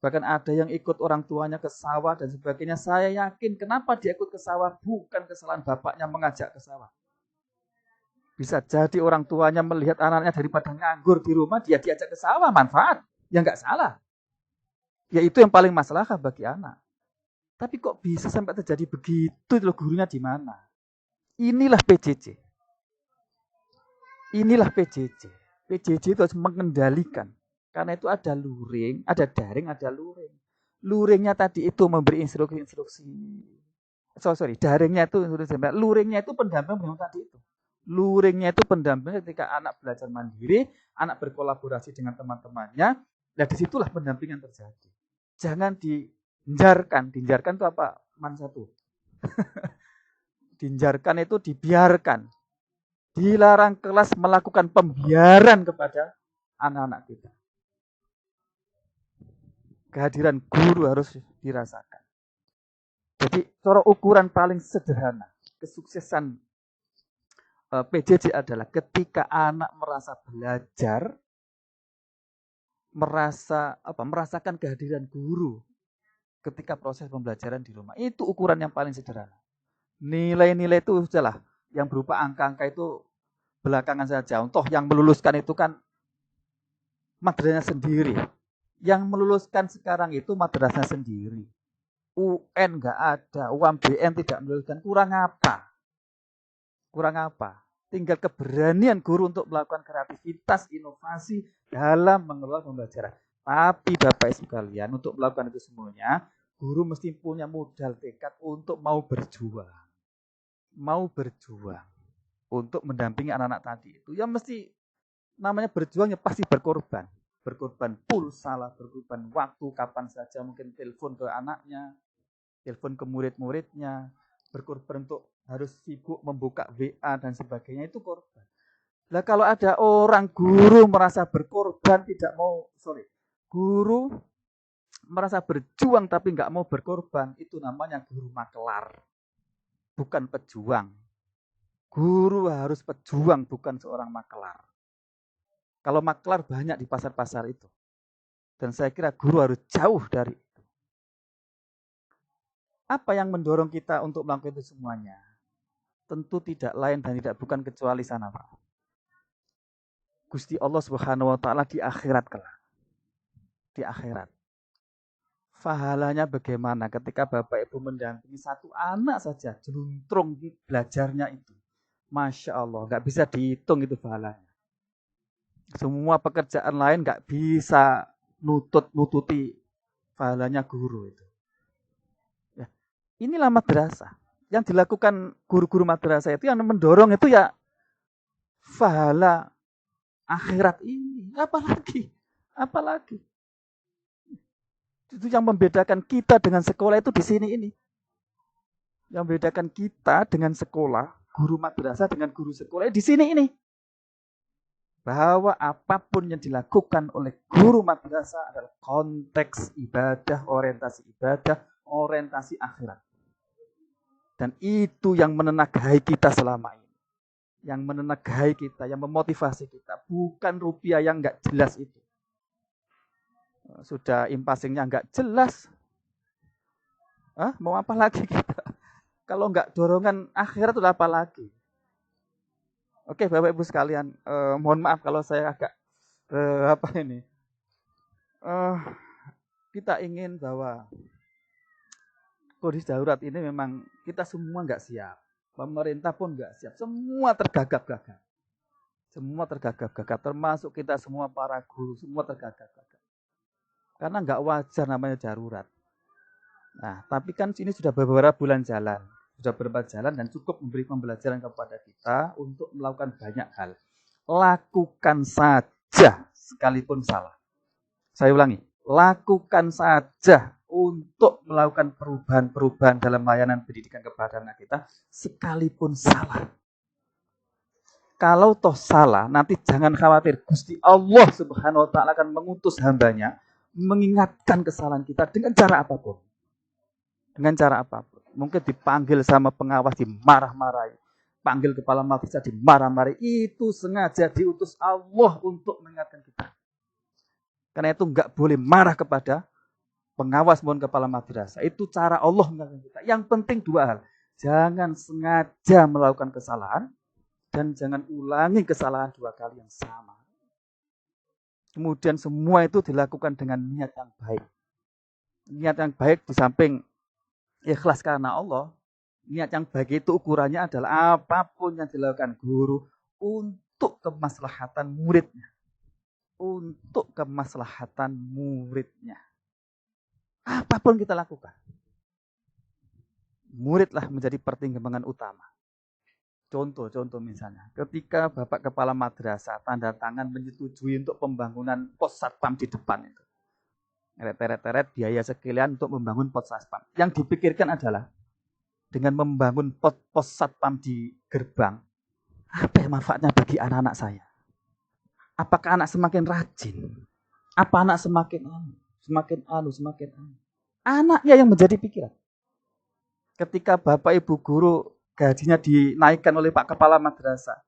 Bahkan ada yang ikut orang tuanya ke sawah dan sebagainya. Saya yakin kenapa dia ikut ke sawah bukan kesalahan bapaknya mengajak ke sawah. Bisa jadi orang tuanya melihat anaknya daripada nganggur di rumah, dia diajak ke sawah, manfaat. Ya enggak salah. Ya itu yang paling masalah bagi anak. Tapi kok bisa sampai terjadi begitu, gurunya di mana? Inilah PJJ. PJJ itu harus mengendalikan. Karena itu ada luring, ada daring, ada luring. Luringnya tadi itu memberi instruksi. Daringnya itu instruksi. Luringnya itu pendamping tadi itu. Luringnya itu pendamping ketika anak belajar mandiri, anak berkolaborasi dengan teman-temannya. Nah disitulah pendampingan terjadi. Jangan dihinjarkan. Dihinjarkan itu apa? Man 1. Dihinjarkan itu dibiarkan. Dilarang kelas melakukan pembiaran kepada anak-anak kita. Kehadiran guru harus dirasakan. Jadi, cara ukuran paling sederhana kesuksesan PJJ adalah ketika anak merasa belajar, merasakan kehadiran guru ketika proses pembelajaran di rumah. Itu ukuran yang paling sederhana. Nilai-nilai itu sudahlah, yang berupa angka-angka itu belakangan saja. Toh yang meluluskan itu kan madrasahnya sendiri. Yang meluluskan sekarang itu madrasah sendiri. UN nggak ada, UMBN tidak meluluskan. Kurang apa? Tinggal keberanian guru untuk melakukan kreativitas, inovasi dalam mengelola pembelajaran. Tapi Bapak Ibu sekalian, untuk melakukan itu semuanya, guru mesti punya modal tekad untuk mau berjuang untuk mendampingi anak-anak tadi itu. Ya mesti namanya berjuangnya pasti berkorban pulsa lah, berkorban waktu kapan saja, mungkin telepon ke anaknya, telepon ke murid-muridnya, berkorban untuk harus sibuk membuka WA dan sebagainya, itu korban. Lah kalau ada orang guru merasa berkorban guru merasa berjuang tapi nggak mau berkorban, itu namanya guru makelar, bukan pejuang. Guru harus pejuang, bukan seorang makelar. Kalau makelar banyak di pasar-pasar itu. Dan saya kira guru harus jauh dari itu. Apa yang mendorong kita untuk melakukan itu semuanya? Tentu tidak lain dan tidak bukan kecuali sana, Pak. Gusti Allah Subhanahu wa taala di akhirat kelak. Di akhirat. Pahalanya bagaimana ketika Bapak Ibu mendampingi satu anak saja jeluntrung belajarnya itu. Masya Allah, nggak bisa dihitung itu pahalanya. Semua pekerjaan lain nggak bisa nututi pahalanya guru itu. Ya, inilah madrasah. Yang dilakukan guru-guru madrasah itu yang mendorong itu ya pahala akhirat ini. Apalagi. Itu yang membedakan kita dengan sekolah itu di sini ini. Yang membedakan kita dengan sekolah, guru madrasah dengan guru sekolah di sini ini. Bahwa apapun yang dilakukan oleh guru madrasah adalah konteks ibadah, orientasi akhirat. Dan itu yang menenagai kita selama ini. Yang menenagai kita, yang memotivasi kita. Bukan rupiah yang nggak jelas itu. Sudah impasingnya nggak jelas. Mau apa lagi kita? Kalau nggak dorongan akhirat itu apa lagi? Oke, Bapak Ibu sekalian, mohon maaf kalau saya agak kita ingin bahwa kondisi darurat ini memang kita semua nggak siap, pemerintah pun nggak siap, semua tergagap-gagap, termasuk kita semua para guru, semua tergagap-gagap. Karena nggak wajar namanya darurat. Nah, tapi kan ini sudah beberapa bulan jalan. Sudah beberapa jalan dan cukup memberi pembelajaran kepada kita untuk melakukan banyak hal. Lakukan saja sekalipun salah. Saya ulangi, lakukan saja untuk melakukan perubahan-perubahan dalam layanan pendidikan kepada anak kita sekalipun salah. Kalau toh salah, nanti jangan khawatir. Gusti Allah Subhanahu wa taala akan mengutus hambanya mengingatkan kesalahan kita dengan cara apapun. Mungkin dipanggil sama pengawas dimarah-marahi. Panggil kepala madrasah dimarah-marahi. Itu sengaja diutus Allah untuk mengingatkan kita. Karena itu enggak boleh marah kepada pengawas maupun kepala madrasah. Itu cara Allah mengingatkan kita. Yang penting dua hal. Jangan sengaja melakukan kesalahan dan jangan ulangi kesalahan dua kali yang sama. Kemudian semua itu dilakukan dengan niat yang baik. Niat yang baik di samping ikhlas karena Allah. Niat yang baik itu ukurannya adalah apapun yang dilakukan guru untuk kemaslahatan muridnya. Apapun kita lakukan. Muridlah menjadi pertimbangan utama. Contoh misalnya, ketika Bapak Kepala Madrasah tanda tangan menyetujui untuk pembangunan pos satpam di depan itu. Teret-teret biaya sekian untuk membangun pos satpam. Yang dipikirkan adalah dengan membangun pos satpam di gerbang, apa yang manfaatnya bagi anak-anak saya? Apakah anak semakin rajin? Apa anak semakin Anaknya yang menjadi pikiran. Ketika Bapak Ibu guru gajinya dinaikkan oleh Pak Kepala Madrasah.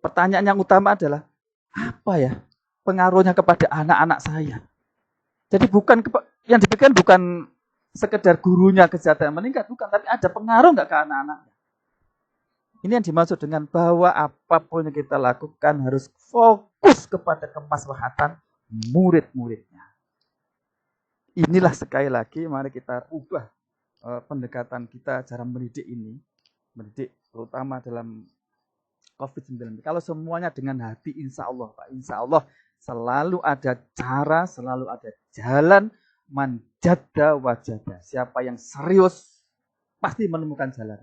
Pertanyaan yang utama adalah, apa ya pengaruhnya kepada anak-anak saya? Jadi yang dipikirkan bukan sekedar gurunya kesejahteraan meningkat, bukan, tapi ada pengaruh nggak ke anak-anaknya. Ini yang dimaksud dengan bahwa apapun yang kita lakukan harus fokus kepada kemaslahatan murid-muridnya. Inilah sekali lagi, mari kita ubah pendekatan kita cara mendidik ini. Mendidik terutama dalam COVID-19. Kalau semuanya dengan hati, insya Allah, Pak. Insya Allah selalu ada cara, selalu ada jalan. Man jadda wajada. Siapa yang serius pasti menemukan jalan.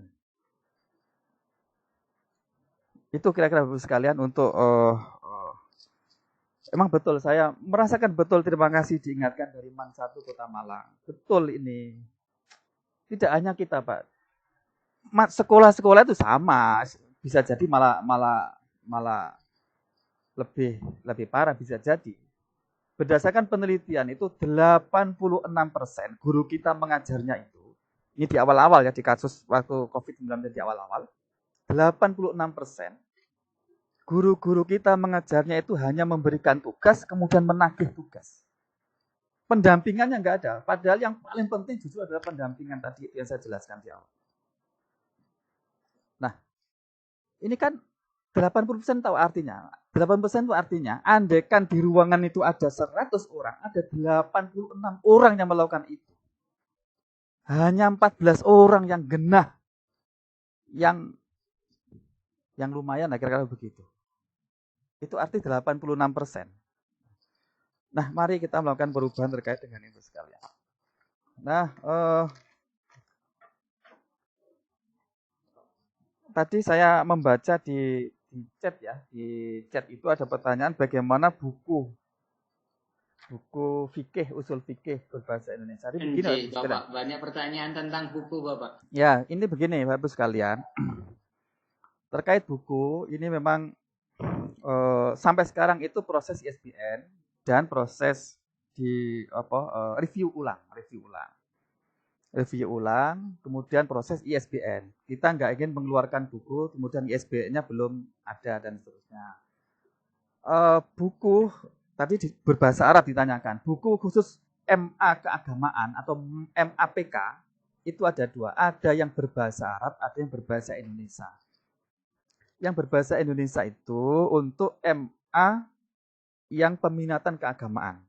Itu kira-kira Bapak sekalian untuk emang betul saya merasakan betul, terima kasih diingatkan dari Man 1 Kota Malang. Betul ini. Tidak hanya kita, Pak. Sekolah-sekolah itu sama, bisa jadi malah malah lebih parah bisa jadi. Berdasarkan penelitian itu 86% guru kita mengajarnya itu, ini di awal-awal ya, di kasus waktu COVID-19 di awal-awal, 86% guru-guru kita mengajarnya itu hanya memberikan tugas, kemudian menagih tugas. Pendampingannya nggak ada. Padahal yang paling penting justru adalah pendampingan tadi yang saya jelaskan di awal. Nah, ini kan 80% tahu artinya. 80% itu artinya, andaikan di ruangan itu ada 100 orang, ada 86 orang yang melakukan itu. Hanya 14 orang yang genah, yang lumayan, kira-kira begitu. Itu arti 86%. Nah, mari kita melakukan perubahan terkait dengan itu sekalian. Nah, tadi saya membaca di chat ya, di chat itu ada pertanyaan bagaimana buku fikih, usul fikih berbahasa Indonesia. Jadi begini, Bapak, banyak pertanyaan tentang buku, Bapak. Ya, ini begini, Bapak sekalian. Terkait buku, ini memang sampai sekarang itu proses ISBN dan proses di review ulang, kemudian proses ISBN. Kita nggak ingin mengeluarkan buku, kemudian ISBN-nya belum ada dan seterusnya. Buku tadi berbahasa Arab ditanyakan. Buku khusus MA keagamaan atau MAPK itu ada dua. Ada yang berbahasa Arab, ada yang berbahasa Indonesia. Yang berbahasa Indonesia itu untuk MA yang peminatan keagamaan.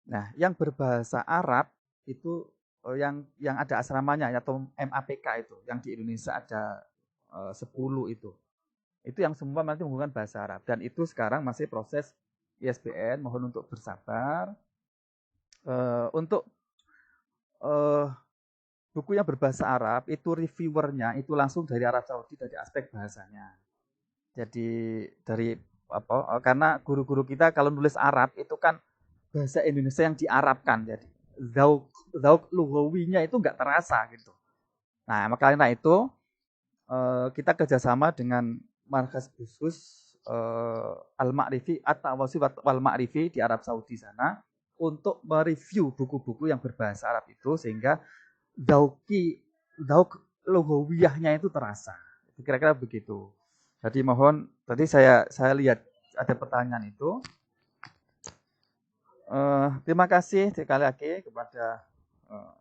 Nah, yang berbahasa Arab itu yang ada asramanya atau MAPK itu, yang di Indonesia ada 10 itu. Itu yang semua nanti menggunakan bahasa Arab dan itu sekarang masih proses ISBN, mohon untuk bersabar. Untuk buku yang berbahasa Arab itu reviewernya itu langsung dari Arab Saudi dari aspek bahasanya. Jadi karena guru-guru kita kalau nulis Arab itu kan bahasa Indonesia yang diarabkan, jadi zauk lughawinya itu nggak terasa gitu. Nah, makanya itu kita kerjasama dengan markas khusus Al-Ma'rifi At-Tawasi wal Ma'rifi di Arab Saudi sana untuk mereview buku-buku yang berbahasa Arab itu sehingga zauk lughawiyahnya itu terasa. Kira-kira begitu. Jadi mohon, tadi saya lihat ada pertanyaan itu. Terima kasih sekali lagi kepada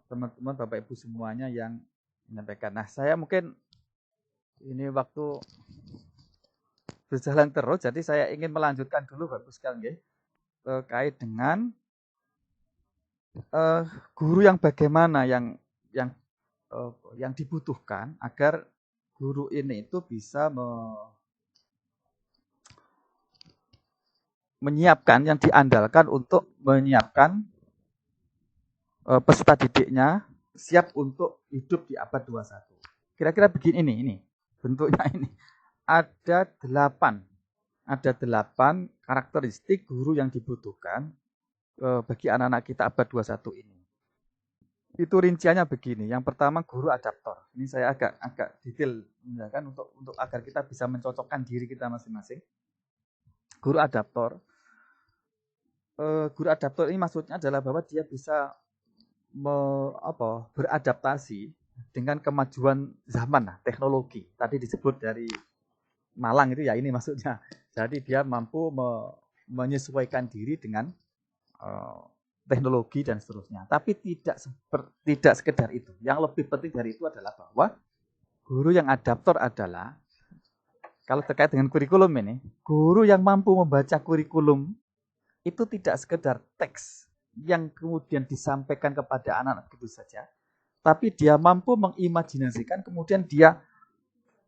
teman-teman Bapak Ibu semuanya yang menyampaikan. Nah, saya mungkin ini waktu berjalan terus, jadi saya ingin melanjutkan dulu Bapak Ibu sekalian terkait dengan guru yang bagaimana yang dibutuhkan agar guru ini itu bisa menyiapkan, yang diandalkan untuk menyiapkan peserta didiknya siap untuk hidup di abad 21. Kira-kira begini ini bentuknya ini. Ada 8 karakteristik guru yang dibutuhkan bagi anak-anak kita abad 21 ini. Itu rinciannya begini. Yang pertama guru adaptor. Ini saya agak detail kan untuk agar kita bisa mencocokkan diri kita masing-masing. Guru adaptor. Guru adaptor ini maksudnya adalah bahwa dia bisa beradaptasi dengan kemajuan zaman, teknologi. Tadi disebut dari Malang itu ya ini maksudnya. Jadi dia mampu menyesuaikan diri dengan teknologi dan seterusnya. Tapi tidak sekedar itu. Yang lebih penting dari itu adalah bahwa guru yang adaptor adalah, kalau terkait dengan kurikulum ini, guru yang mampu membaca kurikulum itu tidak sekedar teks yang kemudian disampaikan kepada anak-anak begitu saja, tapi dia mampu mengimajinasikan, kemudian dia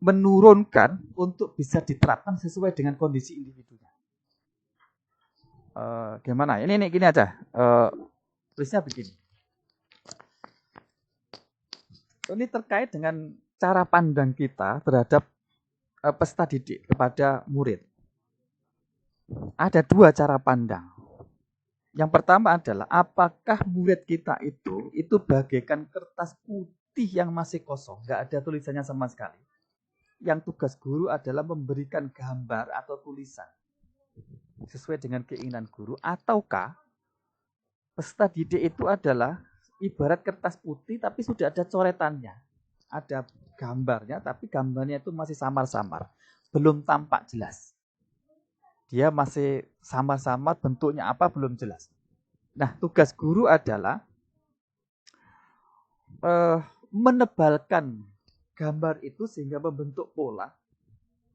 menurunkan untuk bisa diterapkan sesuai dengan kondisi individunya. Gimana? Ini gini aja. Tulisnya begini. Ini terkait dengan cara pandang kita terhadap peserta didik kepada murid. Ada 2 cara pandang. Yang pertama adalah apakah murid kita itu bagaikan kertas putih yang masih kosong, nggak ada tulisannya sama sekali. yang tugas guru adalah memberikan gambar atau tulisan sesuai dengan keinginan guru, ataukah peserta didik itu adalah ibarat kertas putih tapi sudah ada coretannya, ada gambarnya tapi gambarnya itu masih samar-samar, belum tampak jelas. Dia masih samar-samar, bentuknya apa belum jelas. Nah, tugas guru adalah menebalkan gambar itu sehingga membentuk pola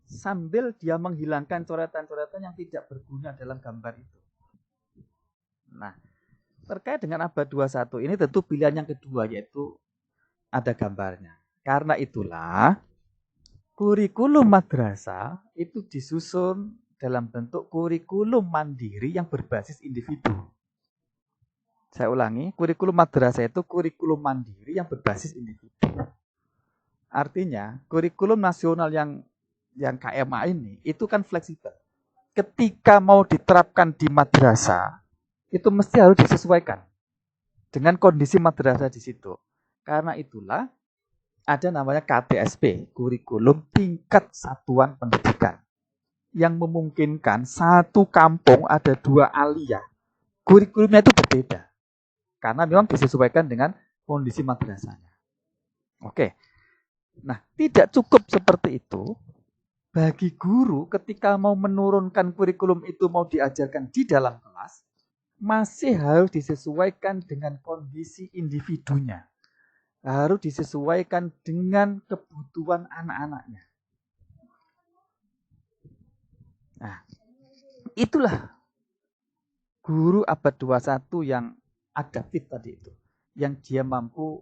sambil dia menghilangkan coretan-coretan yang tidak berguna dalam gambar itu. Nah, terkait dengan abad 21 ini tentu pilihan yang kedua yaitu ada gambarnya. Karena itulah kurikulum madrasah itu disusun dalam bentuk kurikulum mandiri yang berbasis individu. Saya ulangi, kurikulum madrasah itu kurikulum mandiri yang berbasis individu. Artinya, kurikulum nasional yang KMA ini itu kan fleksibel. Ketika mau diterapkan di madrasah, itu mesti harus disesuaikan dengan kondisi madrasah di situ. Karena itulah ada namanya KTSP, kurikulum tingkat satuan pendidikan, yang memungkinkan satu kampung ada 2 aliyah. Kurikulumnya itu berbeda. Karena memang disesuaikan dengan kondisi madrasahnya. Oke. Nah, tidak cukup seperti itu. Bagi guru ketika mau menurunkan kurikulum itu mau diajarkan di dalam kelas, masih harus disesuaikan dengan kondisi individunya. Harus disesuaikan dengan kebutuhan anak-anaknya. Nah, itulah guru abad 21 yang adaptif tadi itu, yang dia mampu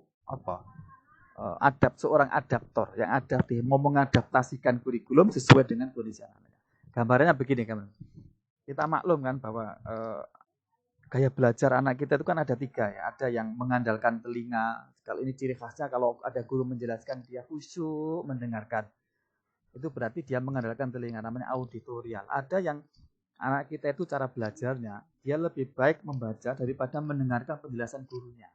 seorang adaptor yang adaptif, mau mengadaptasikan kurikulum sesuai dengan kondisi anak. Gambarnya begini kan, kita maklum kan bahwa gaya belajar anak kita itu kan ada 3 ya, ada yang mengandalkan telinga. Kalau ini ciri khasnya kalau ada guru menjelaskan dia khusyuk mendengarkan, itu berarti dia mengandalkan telinga, namanya auditorial. Ada yang anak kita itu cara belajarnya, dia lebih baik membaca daripada mendengarkan penjelasan gurunya.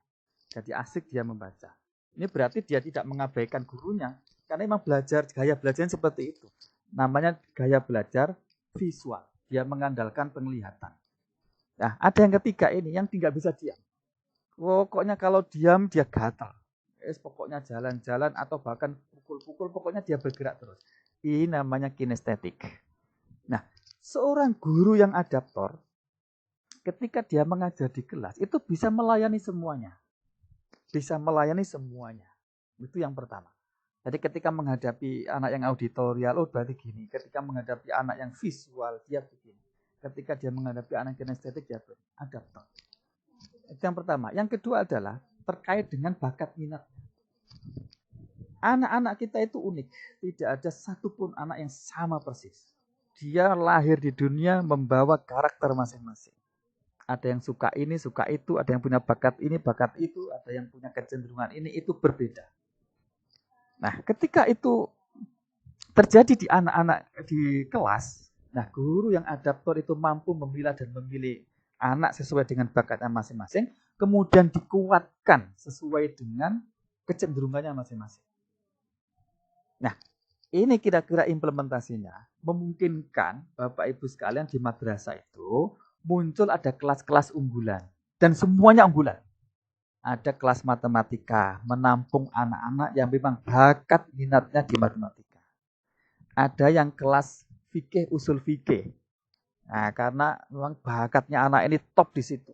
Jadi asik dia membaca. Ini berarti dia tidak mengabaikan gurunya, karena memang gaya belajarnya seperti itu. Namanya gaya belajar visual. Dia mengandalkan penglihatan. Nah, ada yang ketiga ini, yang tidak bisa diam. Pokoknya kalau diam dia gatal. Pokoknya jalan-jalan atau bahkan pukul-pukul, pokoknya dia bergerak terus. Ini namanya kinestetik. Nah, seorang guru yang adaptor, ketika dia mengajar di kelas, itu bisa melayani semuanya. Bisa melayani semuanya. Itu yang pertama. Jadi ketika menghadapi anak yang auditorial, berarti gini. Ketika menghadapi anak yang visual, dia begini. Ketika dia menghadapi anak kinestetik, dia adaptor. Itu yang pertama. Yang kedua adalah terkait dengan bakat minat. Anak-anak kita itu unik. Tidak ada satupun anak yang sama persis. Dia lahir di dunia membawa karakter masing-masing. Ada yang suka ini, suka itu, ada yang punya bakat ini, bakat itu, ada yang punya kecenderungan ini, itu berbeda. Nah, ketika itu terjadi di anak-anak di kelas, nah guru yang adaptor itu mampu memilah dan memilih anak sesuai dengan bakatnya masing-masing, kemudian dikuatkan sesuai dengan kecenderungannya masing-masing. Nah, ini kira-kira implementasinya memungkinkan Bapak Ibu sekalian di madrasah itu muncul ada kelas-kelas unggulan. Dan semuanya unggulan. Ada kelas matematika, menampung anak-anak yang memang bakat minatnya di matematika. Ada yang kelas fikih, usul fikih. Nah, karena memang bakatnya anak ini top di situ.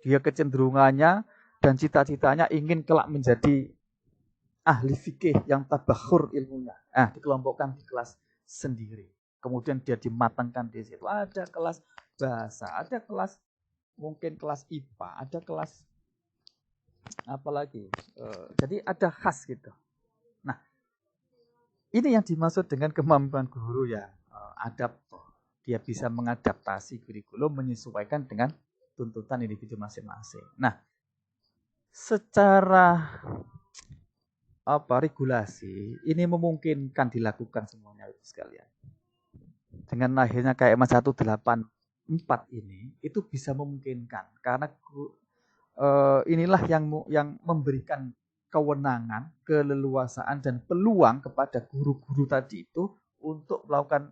Dia kecenderungannya dan cita-citanya ingin kelak menjadi ahli fikih yang tabakhur ilmunya. Nah, dikelompokkan di kelas sendiri. Kemudian dia dimatangkan di situ. Ada kelas bahasa, ada kelas mungkin kelas IPA, ada kelas apalagi. Jadi ada khas gitu. Nah, ini yang dimaksud dengan kemampuan guru ya adaptor. Dia bisa mengadaptasi kurikulum menyesuaikan dengan tuntutan individu masing-masing. Nah, secara regulasi ini memungkinkan dilakukan semuanya itu sekalian. Dengan lahirnya KMA 184 ini itu bisa memungkinkan karena inilah yang memberikan kewenangan, keleluasaan dan peluang kepada guru-guru tadi itu untuk melakukan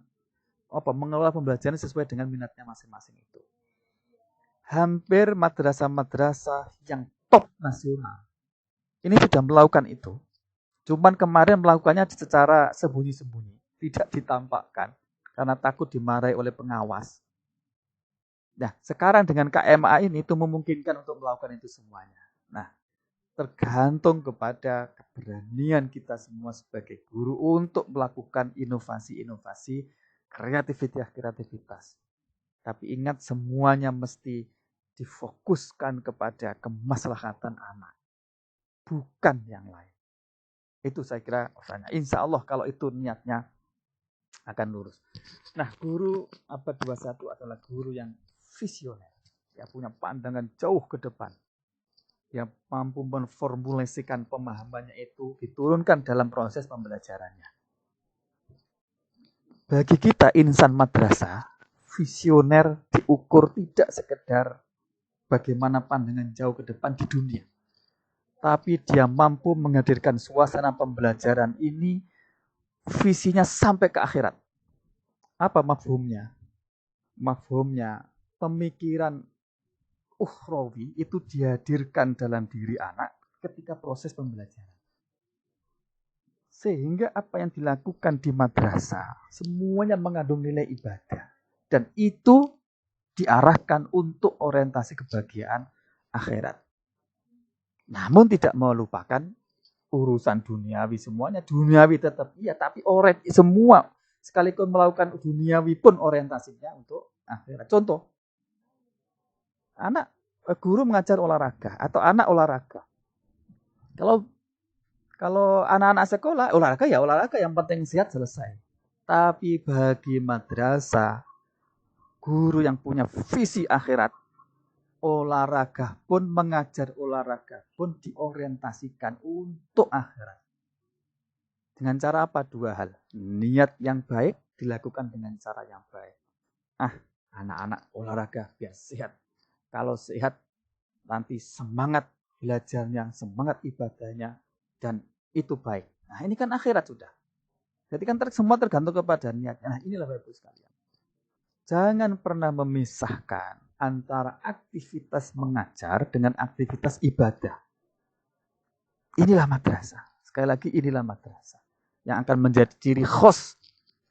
mengelola pembelajaran sesuai dengan minatnya masing-masing itu. Hampir madrasah-madrasah yang top nasional ini sudah melakukan itu. Cuman kemarin melakukannya secara sembunyi-sembunyi, tidak ditampakkan karena takut dimarahi oleh pengawas. Nah, sekarang dengan KMA ini itu memungkinkan untuk melakukan itu semuanya. Nah, tergantung kepada keberanian kita semua sebagai guru untuk melakukan inovasi-inovasi, kreativitas. Tapi ingat, semuanya mesti difokuskan kepada kemaslahatan anak, bukan yang lain. Itu saya kira pesannya. Insya Allah kalau itu niatnya akan lurus. Nah, guru abad 21 adalah guru yang visioner, yang punya pandangan jauh ke depan, yang mampu memformulasikan pemahamannya itu diturunkan dalam proses pembelajarannya. Bagi kita insan madrasah, visioner diukur tidak sekedar bagaimana pandangan jauh ke depan di dunia, tapi dia mampu menghadirkan suasana pembelajaran ini, visinya sampai ke akhirat. Apa mafhumnya? Mafhumnya, pemikiran ukhrawi itu dihadirkan dalam diri anak ketika proses pembelajaran. Sehingga apa yang dilakukan di madrasah semuanya mengandung nilai ibadah. Dan itu diarahkan untuk orientasi kebahagiaan akhirat. Namun tidak melupakan urusan duniawi, semuanya duniawi tetap iya, tapi semua sekalipun melakukan duniawi pun orientasinya untuk akhirat. Contoh, guru mengajar olahraga atau anak olahraga. Kalau anak-anak sekolah olahraga yang penting sehat selesai. Tapi bagi madrasah, guru yang punya visi akhirat, olahraga pun, mengajar olahraga pun diorientasikan untuk akhirat. Dengan cara apa? 2 hal. Niat yang baik dilakukan dengan cara yang baik. Anak-anak olahraga biar sehat. Kalau sehat, nanti semangat belajarnya, semangat ibadahnya, dan itu baik. Nah, ini kan akhirat sudah. Jadi kan semua tergantung kepada niatnya. Nah, inilah Bapak Ibu sekalian. Jangan pernah memisahkan antara aktivitas mengajar dengan aktivitas ibadah. Inilah madrasah. Sekali lagi, inilah madrasah yang akan menjadi ciri khas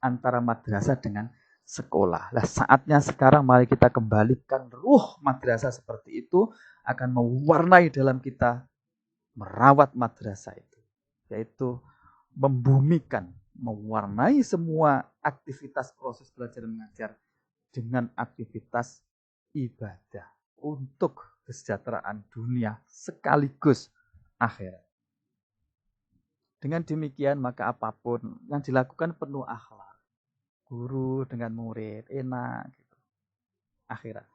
antara madrasah dengan sekolah. Nah, saatnya sekarang mari kita kembalikan ruh madrasah seperti itu, akan mewarnai dalam kita merawat madrasah itu, yaitu membumikan, mewarnai semua aktivitas proses belajar dan mengajar dengan aktivitas ibadah untuk kesejahteraan dunia sekaligus akhirat. Dengan demikian maka apapun yang dilakukan penuh akhlak. Guru dengan murid, enak gitu. Akhirat.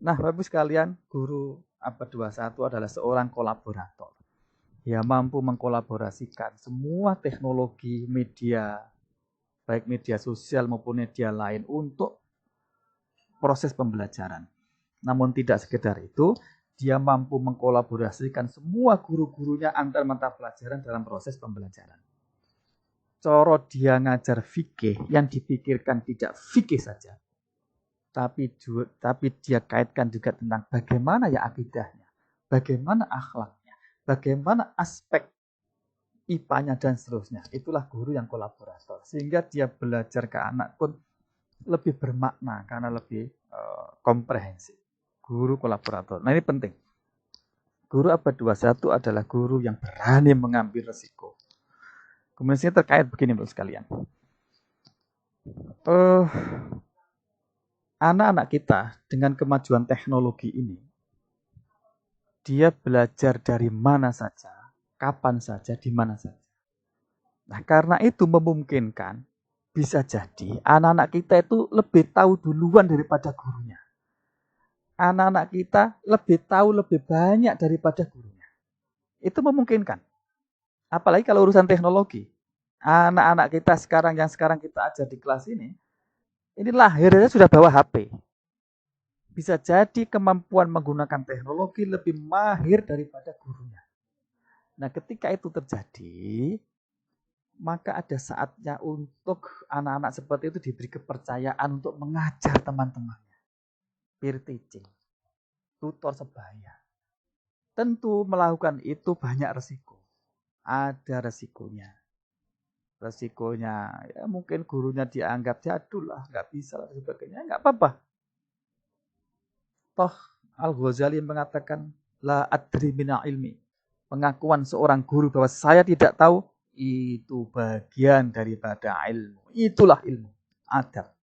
Nah, Bapak Ibu sekalian, guru abad 21 adalah seorang kolaborator. Dia mampu mengkolaborasikan semua teknologi media, baik media sosial maupun media lain untuk proses pembelajaran. Namun tidak sekedar itu, dia mampu mengkolaborasikan semua guru-gurunya antar mata pelajaran dalam proses pembelajaran. Coro dia ngajar fikih, yang dipikirkan tidak fikih saja, tapi dia kaitkan juga tentang bagaimana ya akidahnya, bagaimana akhlaknya, bagaimana aspek IPA-nya dan seterusnya. Itulah guru yang kolaborator, sehingga dia belajar ke anak pun lebih bermakna karena lebih komprehensif. Guru kolaborator. Nah, ini penting. Guru abad 21 adalah guru yang berani mengambil resiko. Kemudian terkait begini Bapak sekalian. Anak-anak kita dengan kemajuan teknologi ini, dia belajar dari mana saja, kapan saja, di mana saja. Nah, karena itu memungkinkan bisa jadi anak-anak kita itu lebih tahu duluan daripada gurunya. Anak-anak kita lebih tahu lebih banyak daripada gurunya. Itu memungkinkan. Apalagi kalau urusan teknologi. Anak-anak kita yang sekarang kita ajar di kelas ini lahirnya sudah bawa HP. Bisa jadi kemampuan menggunakan teknologi lebih mahir daripada gurunya. Nah, ketika itu terjadi, maka ada saatnya untuk anak-anak seperti itu diberi kepercayaan untuk mengajar teman-temannya. Peer teaching, tutor sebaya. Tentu melakukan itu banyak resiko. Ada resikonya. Resikonya ya mungkin gurunya dianggap jadul lah, nggak bisa dan sebagainya, nggak apa-apa. Toh Al-Ghazali mengatakan la adri mina ilmi. Pengakuan seorang guru bahwa saya tidak tahu itu bagian daripada ilmu. Itulah ilmu. Adab.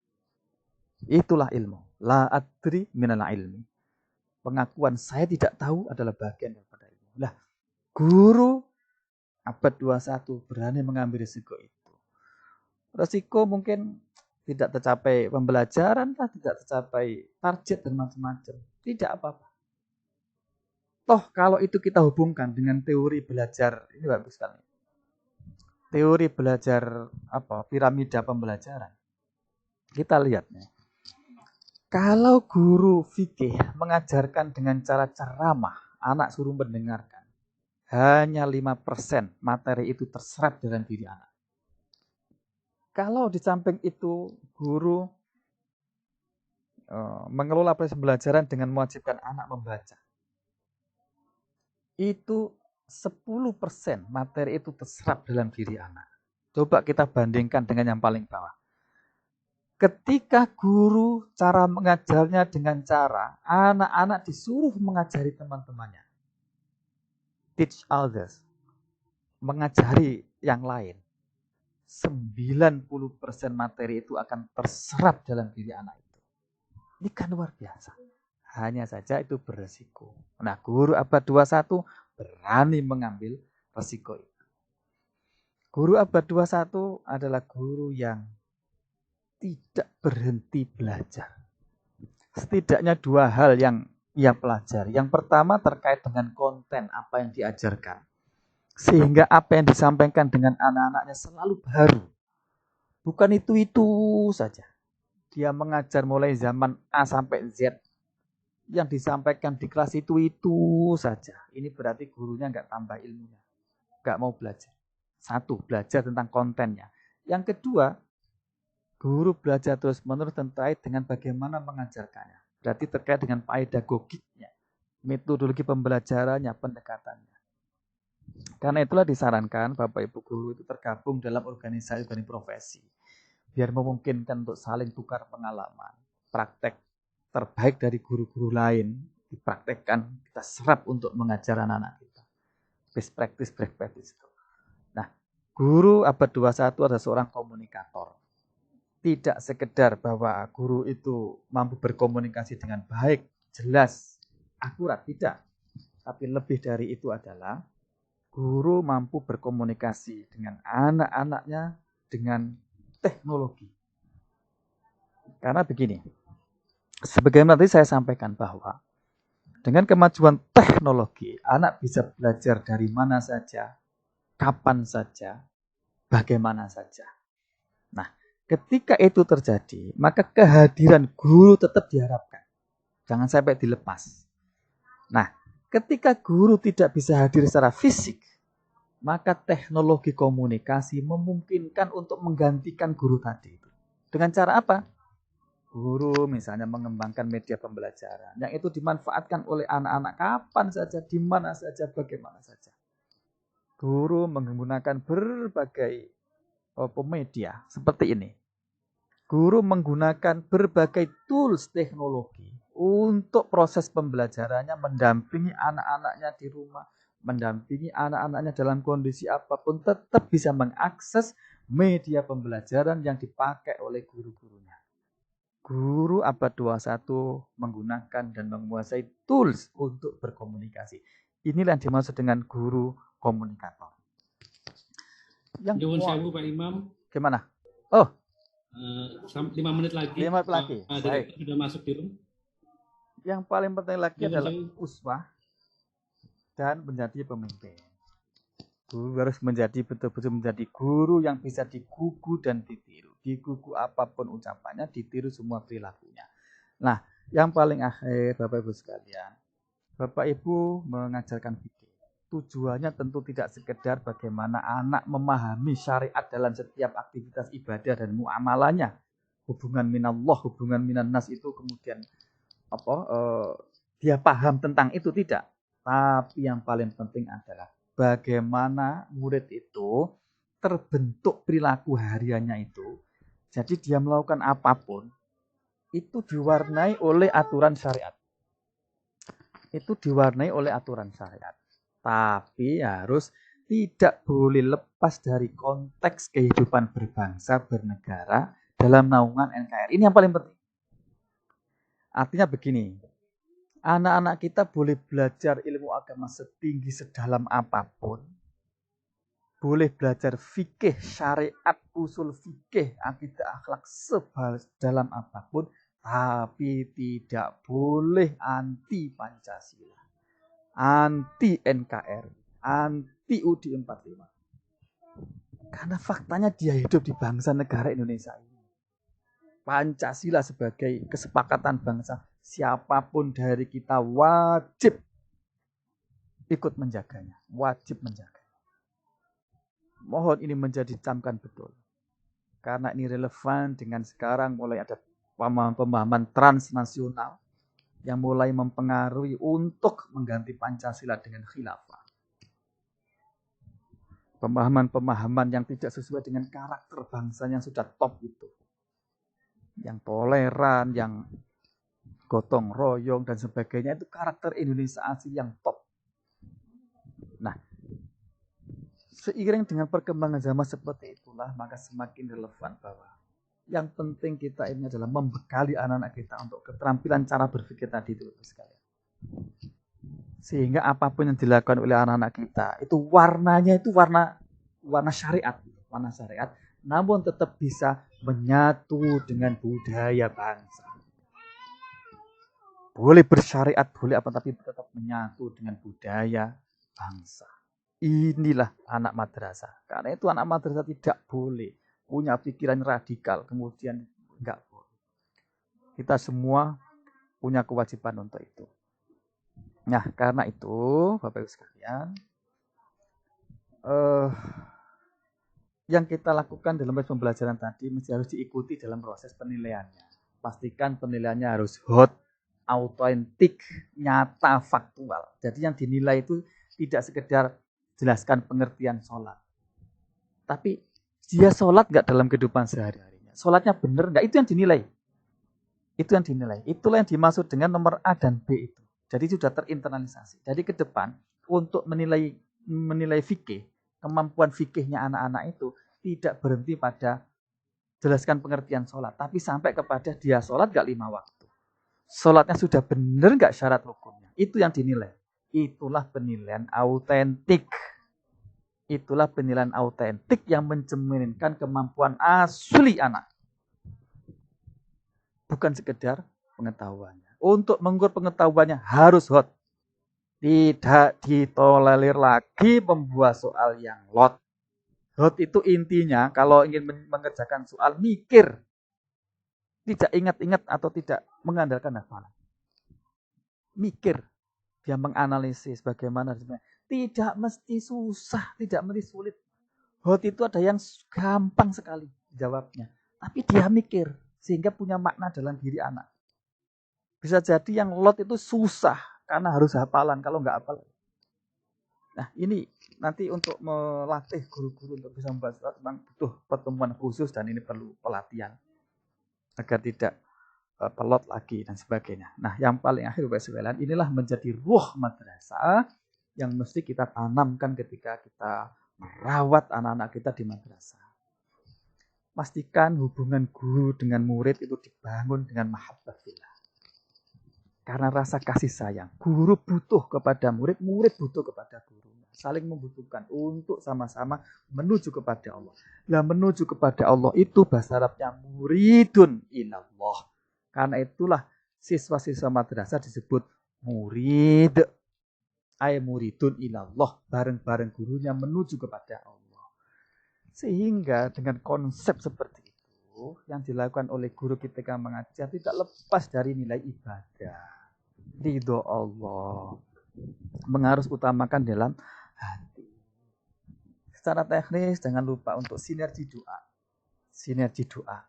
Itulah ilmu. La adri minal ilmi. Pengakuan saya tidak tahu adalah bagian daripada ilmu. Nah, guru abad 21 berani mengambil risiko itu. Risiko mungkin tidak tercapai pembelajaran, tidak tercapai target dan macam-macam. Tidak apa-apa. Toh kalau itu kita hubungkan dengan teori belajar, ini bagus sekali. Teori belajar piramida pembelajaran. Kita lihat nih. Kalau guru fikih mengajarkan dengan cara ceramah, anak suruh mendengarkan, hanya 5% materi itu terserap dalam diri anak. Kalau di samping itu guru mengelola proses pembelajaran dengan mewajibkan anak membaca, itu 10% materi itu terserap dalam diri anak. Coba kita bandingkan dengan yang paling bawah. Ketika guru cara mengajarnya dengan cara anak-anak disuruh mengajari teman-temannya. Teach others. Mengajari yang lain. 90% materi itu akan terserap dalam diri anak itu. Ini kan luar biasa. Hanya saja itu beresiko. Nah, guru abad 21 berani mengambil resiko itu. Guru abad 21 adalah guru yang tidak berhenti belajar. Setidaknya 2 hal yang ia pelajari. Yang pertama terkait dengan konten apa yang diajarkan. Sehingga apa yang disampaikan dengan anak-anaknya selalu baru. Bukan itu-itu saja. Dia mengajar mulai zaman A sampai Z. Yang disampaikan di kelas itu saja. Ini berarti gurunya nggak tambah ilmunya. Nggak mau belajar. 1, belajar tentang kontennya. Yang kedua, guru belajar terus-menerus terkait dengan bagaimana mengajarkannya. Berarti terkait dengan pedagogiknya, metodologi pembelajarannya, pendekatannya. Karena itulah disarankan Bapak Ibu guru itu tergabung dalam organisasi profesi. Biar memungkinkan untuk saling tukar pengalaman. Praktek terbaik dari guru-guru lain dipraktekkan, kita serap untuk mengajar anak-anak kita. Best practice itu. Nah, guru abad 21 adalah seorang komunikator. Tidak sekedar bahwa guru itu mampu berkomunikasi dengan baik, jelas, akurat, tidak. Tapi lebih dari itu adalah guru mampu berkomunikasi dengan anak-anaknya dengan teknologi. Karena begini, sebagaimana tadi saya sampaikan bahwa dengan kemajuan teknologi, anak bisa belajar dari mana saja, kapan saja, bagaimana saja. Nah, ketika itu terjadi, maka kehadiran guru tetap diharapkan. Jangan sampai dilepas. Nah, ketika guru tidak bisa hadir secara fisik, maka teknologi komunikasi memungkinkan untuk menggantikan guru tadi. Dengan cara apa? Guru misalnya mengembangkan media pembelajaran yang itu dimanfaatkan oleh anak-anak kapan saja, di mana saja, bagaimana saja. Guru menggunakan berbagai media seperti ini. Guru menggunakan berbagai tools teknologi untuk proses pembelajarannya, mendampingi anak-anaknya di rumah, mendampingi anak-anaknya dalam kondisi apapun, tetap bisa mengakses media pembelajaran yang dipakai oleh guru-gurunya. Guru abad 21 menggunakan dan menguasai tools untuk berkomunikasi. Inilah yang dimaksud dengan guru komunikator. Nyuwun sewu Pak Imam. Gimana? Oh, 5 menit lagi. 5 menit lagi. Baik. Sudah masuk di room. Yang paling penting lagi adalah uswah dan menjadi pemimpin. Guru harus menjadi betul-betul menjadi guru yang bisa digugu dan ditiru. Digugu apapun ucapannya, ditiru semua perilakunya. Nah, yang paling akhir Bapak Ibu sekalian, Bapak Ibu mengajarkan fikih. tujuannya tentu tidak sekedar bagaimana anak memahami syariat dalam setiap aktivitas ibadah dan muamalahnya. Hubungan minallah, hubungan minannas itu kemudian dia paham tentang itu, tidak. Tapi yang paling penting adalah bagaimana murid itu terbentuk perilaku hariannya itu. Jadi dia melakukan apapun itu diwarnai oleh aturan syariat. Itu diwarnai oleh aturan syariat. Tapi harus tidak boleh lepas dari konteks kehidupan berbangsa, bernegara dalam naungan NKRI. Ini yang paling penting. Artinya begini, anak-anak kita boleh belajar ilmu agama setinggi sedalam apapun, boleh belajar fikih, syariat, usul fikih, akidah, akhlak sedalam apapun, tapi tidak boleh anti Pancasila, anti NKRI, anti UUD 45. Karena faktanya dia hidup di bangsa negara Indonesia ini. Pancasila sebagai kesepakatan bangsa, siapapun dari kita wajib ikut menjaganya, wajib menjaga. Mohon ini menjadi camkan betul. Karena ini relevan dengan sekarang mulai ada pemahaman transnasional yang mulai mempengaruhi untuk mengganti Pancasila dengan khilafah. Pemahaman-pemahaman yang tidak sesuai dengan karakter bangsa yang sudah top itu. Yang toleran, yang gotong royong dan sebagainya, itu karakter Indonesia asli yang top. Nah, seiring dengan perkembangan zaman seperti itulah, maka semakin relevan bahwa yang penting kita ini adalah membekali anak-anak kita untuk keterampilan cara berpikir tadi itu sekalian. Sehingga apapun yang dilakukan oleh anak-anak kita itu warnanya itu warna syariat, namun tetap bisa menyatu dengan budaya bangsa. Boleh bersyariat, boleh apa, tapi tetap menyatu dengan budaya bangsa. Inilah anak madrasah. Karena itu anak madrasah tidak boleh punya pikiran radikal, kemudian enggak boleh. Kita semua punya kewajiban untuk itu. Nah, karena itu, Bapak Ibu sekalian, yang kita lakukan dalam proses pembelajaran tadi mesti harus diikuti dalam proses penilaiannya. Pastikan penilaiannya harus hot, autentik, nyata, faktual. Jadi yang dinilai itu tidak sekedar jelaskan pengertian sholat. Tapi dia sholat nggak dalam kehidupan sehari-harinya? Sholatnya benar nggak? Itu yang dinilai. Itu yang dinilai. Itulah yang dimaksud dengan nomor A dan B itu. Jadi sudah terinternalisasi. Jadi ke depan untuk menilai fikih, kemampuan fikihnya anak-anak itu tidak berhenti pada jelaskan pengertian sholat. Tapi sampai kepada dia sholat nggak 5 waktu. Sholatnya sudah benar nggak syarat rukunnya. Itu yang dinilai. Itulah penilaian autentik. Itulah penilaian autentik yang mencerminkan kemampuan asli anak. Bukan sekedar pengetahuannya. Untuk mengukur pengetahuannya harus hot. Tidak ditolerir lagi membuat soal yang lot. Hot itu intinya kalau ingin mengerjakan soal mikir. Tidak ingat-ingat atau tidak mengandalkan hafalan. Mikir. Dia menganalisis bagaimana sebenarnya. Tidak mesti susah, tidak mesti sulit. Hot itu ada yang gampang sekali jawabnya. Tapi dia mikir, sehingga punya makna dalam diri anak. Bisa jadi yang lot itu susah, karena harus hafalan, kalau nggak hafal. Nah ini nanti untuk melatih guru-guru untuk bisa membahas memang butuh pertemuan khusus dan ini perlu pelatihan. Agar tidak pelot lagi dan sebagainya. Nah yang paling akhir Bapak sekalian, inilah menjadi ruh madrasah yang mesti kita tanamkan ketika kita merawat anak-anak kita di madrasah. Pastikan hubungan guru dengan murid itu dibangun dengan mahabbah fillah. Karena rasa kasih sayang. Guru butuh kepada murid, murid butuh kepada guru. Saling membutuhkan untuk sama-sama menuju kepada Allah. Nah menuju kepada Allah itu bahasa Arabnya muridun ilallah. Karena itulah siswa-siswa madrasah disebut murid. Ay muridun ilallah, bareng-bareng gurunya menuju kepada Allah. Sehingga dengan konsep seperti itu yang dilakukan oleh guru ketika mengajar tidak lepas dari nilai ibadah, ridho Allah, mengharus utamakan dalam secara teknis, jangan lupa untuk sinergi doa. Sinergi doa.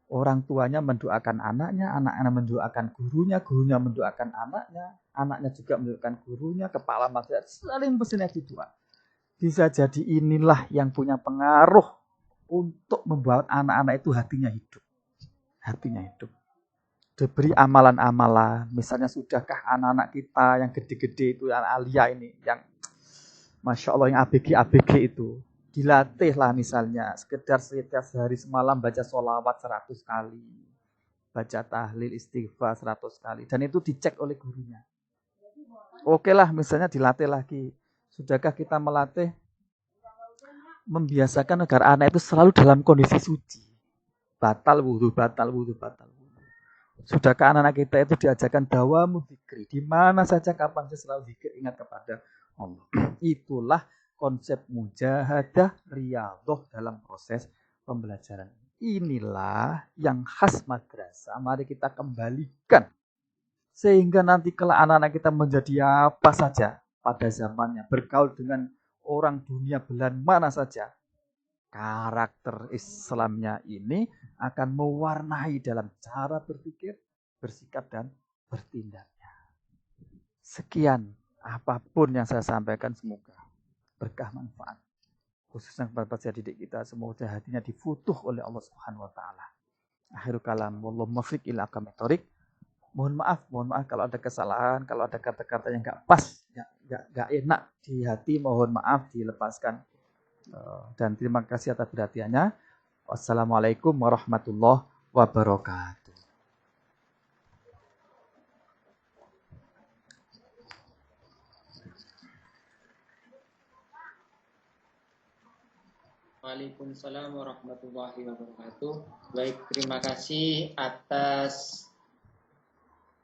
Orang tuanya mendoakan anaknya, anaknya mendoakan gurunya, gurunya mendoakan anaknya, anaknya juga mendoakan gurunya, kepala masyarakat saling bersinergi doa. Bisa jadi inilah yang punya pengaruh untuk membuat anak-anak itu hatinya hidup. Hatinya hidup. Diberi amalan-amalan, misalnya sudahkah anak-anak kita yang gede-gede itu, yang alia ini, yang Masya Allah yang ABG itu, dilatihlah misalnya, sekedar setiap hari semalam baca sholawat 100 kali, baca tahlil istighfar 100 kali, dan itu dicek oleh gurunya. Oke lah, misalnya dilatih lagi. Sudahkah kita melatih, membiasakan agar anak itu selalu dalam kondisi suci. Batal wudhu, batal wudhu, batal wudhu. Sudahkah anak-anak kita itu diajarkan dawamu dzikri, di mana saja kapan saja selalu zikir, ingat kepada Allah. Itulah konsep mujahadah riyadhah dalam proses pembelajaran. Inilah yang khas madrasah. Mari kita kembalikan. Sehingga nanti kalau anak-anak kita menjadi apa saja pada zamannya, bergaul dengan orang dunia belahan mana saja, karakter Islamnya ini akan mewarnai dalam cara berpikir, bersikap, dan bertindaknya. Sekian apapun yang saya sampaikan, semoga berkah manfaat. Khususnya kepada peserta didik kita, semoga hatinya difutuh oleh Allah Subhanahu wa taala. Akhirul kalam, wallahu muwaffiq ila aqwamit thoriq. Mohon maaf kalau ada kesalahan, kalau ada kata-kata yang enggak pas, enggak enak di hati, mohon maaf, dilepaskan. Dan terima kasih atas perhatiannya. Wassalamualaikum warahmatullahi wabarakatuh. Waalaikumsalam warahmatullahi wabarakatuh. Baik, terima kasih atas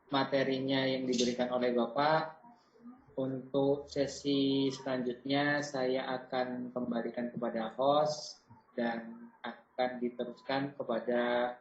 materinya yang diberikan oleh Bapak. Untuk sesi selanjutnya saya akan kembalikan kepada host dan akan diteruskan kepada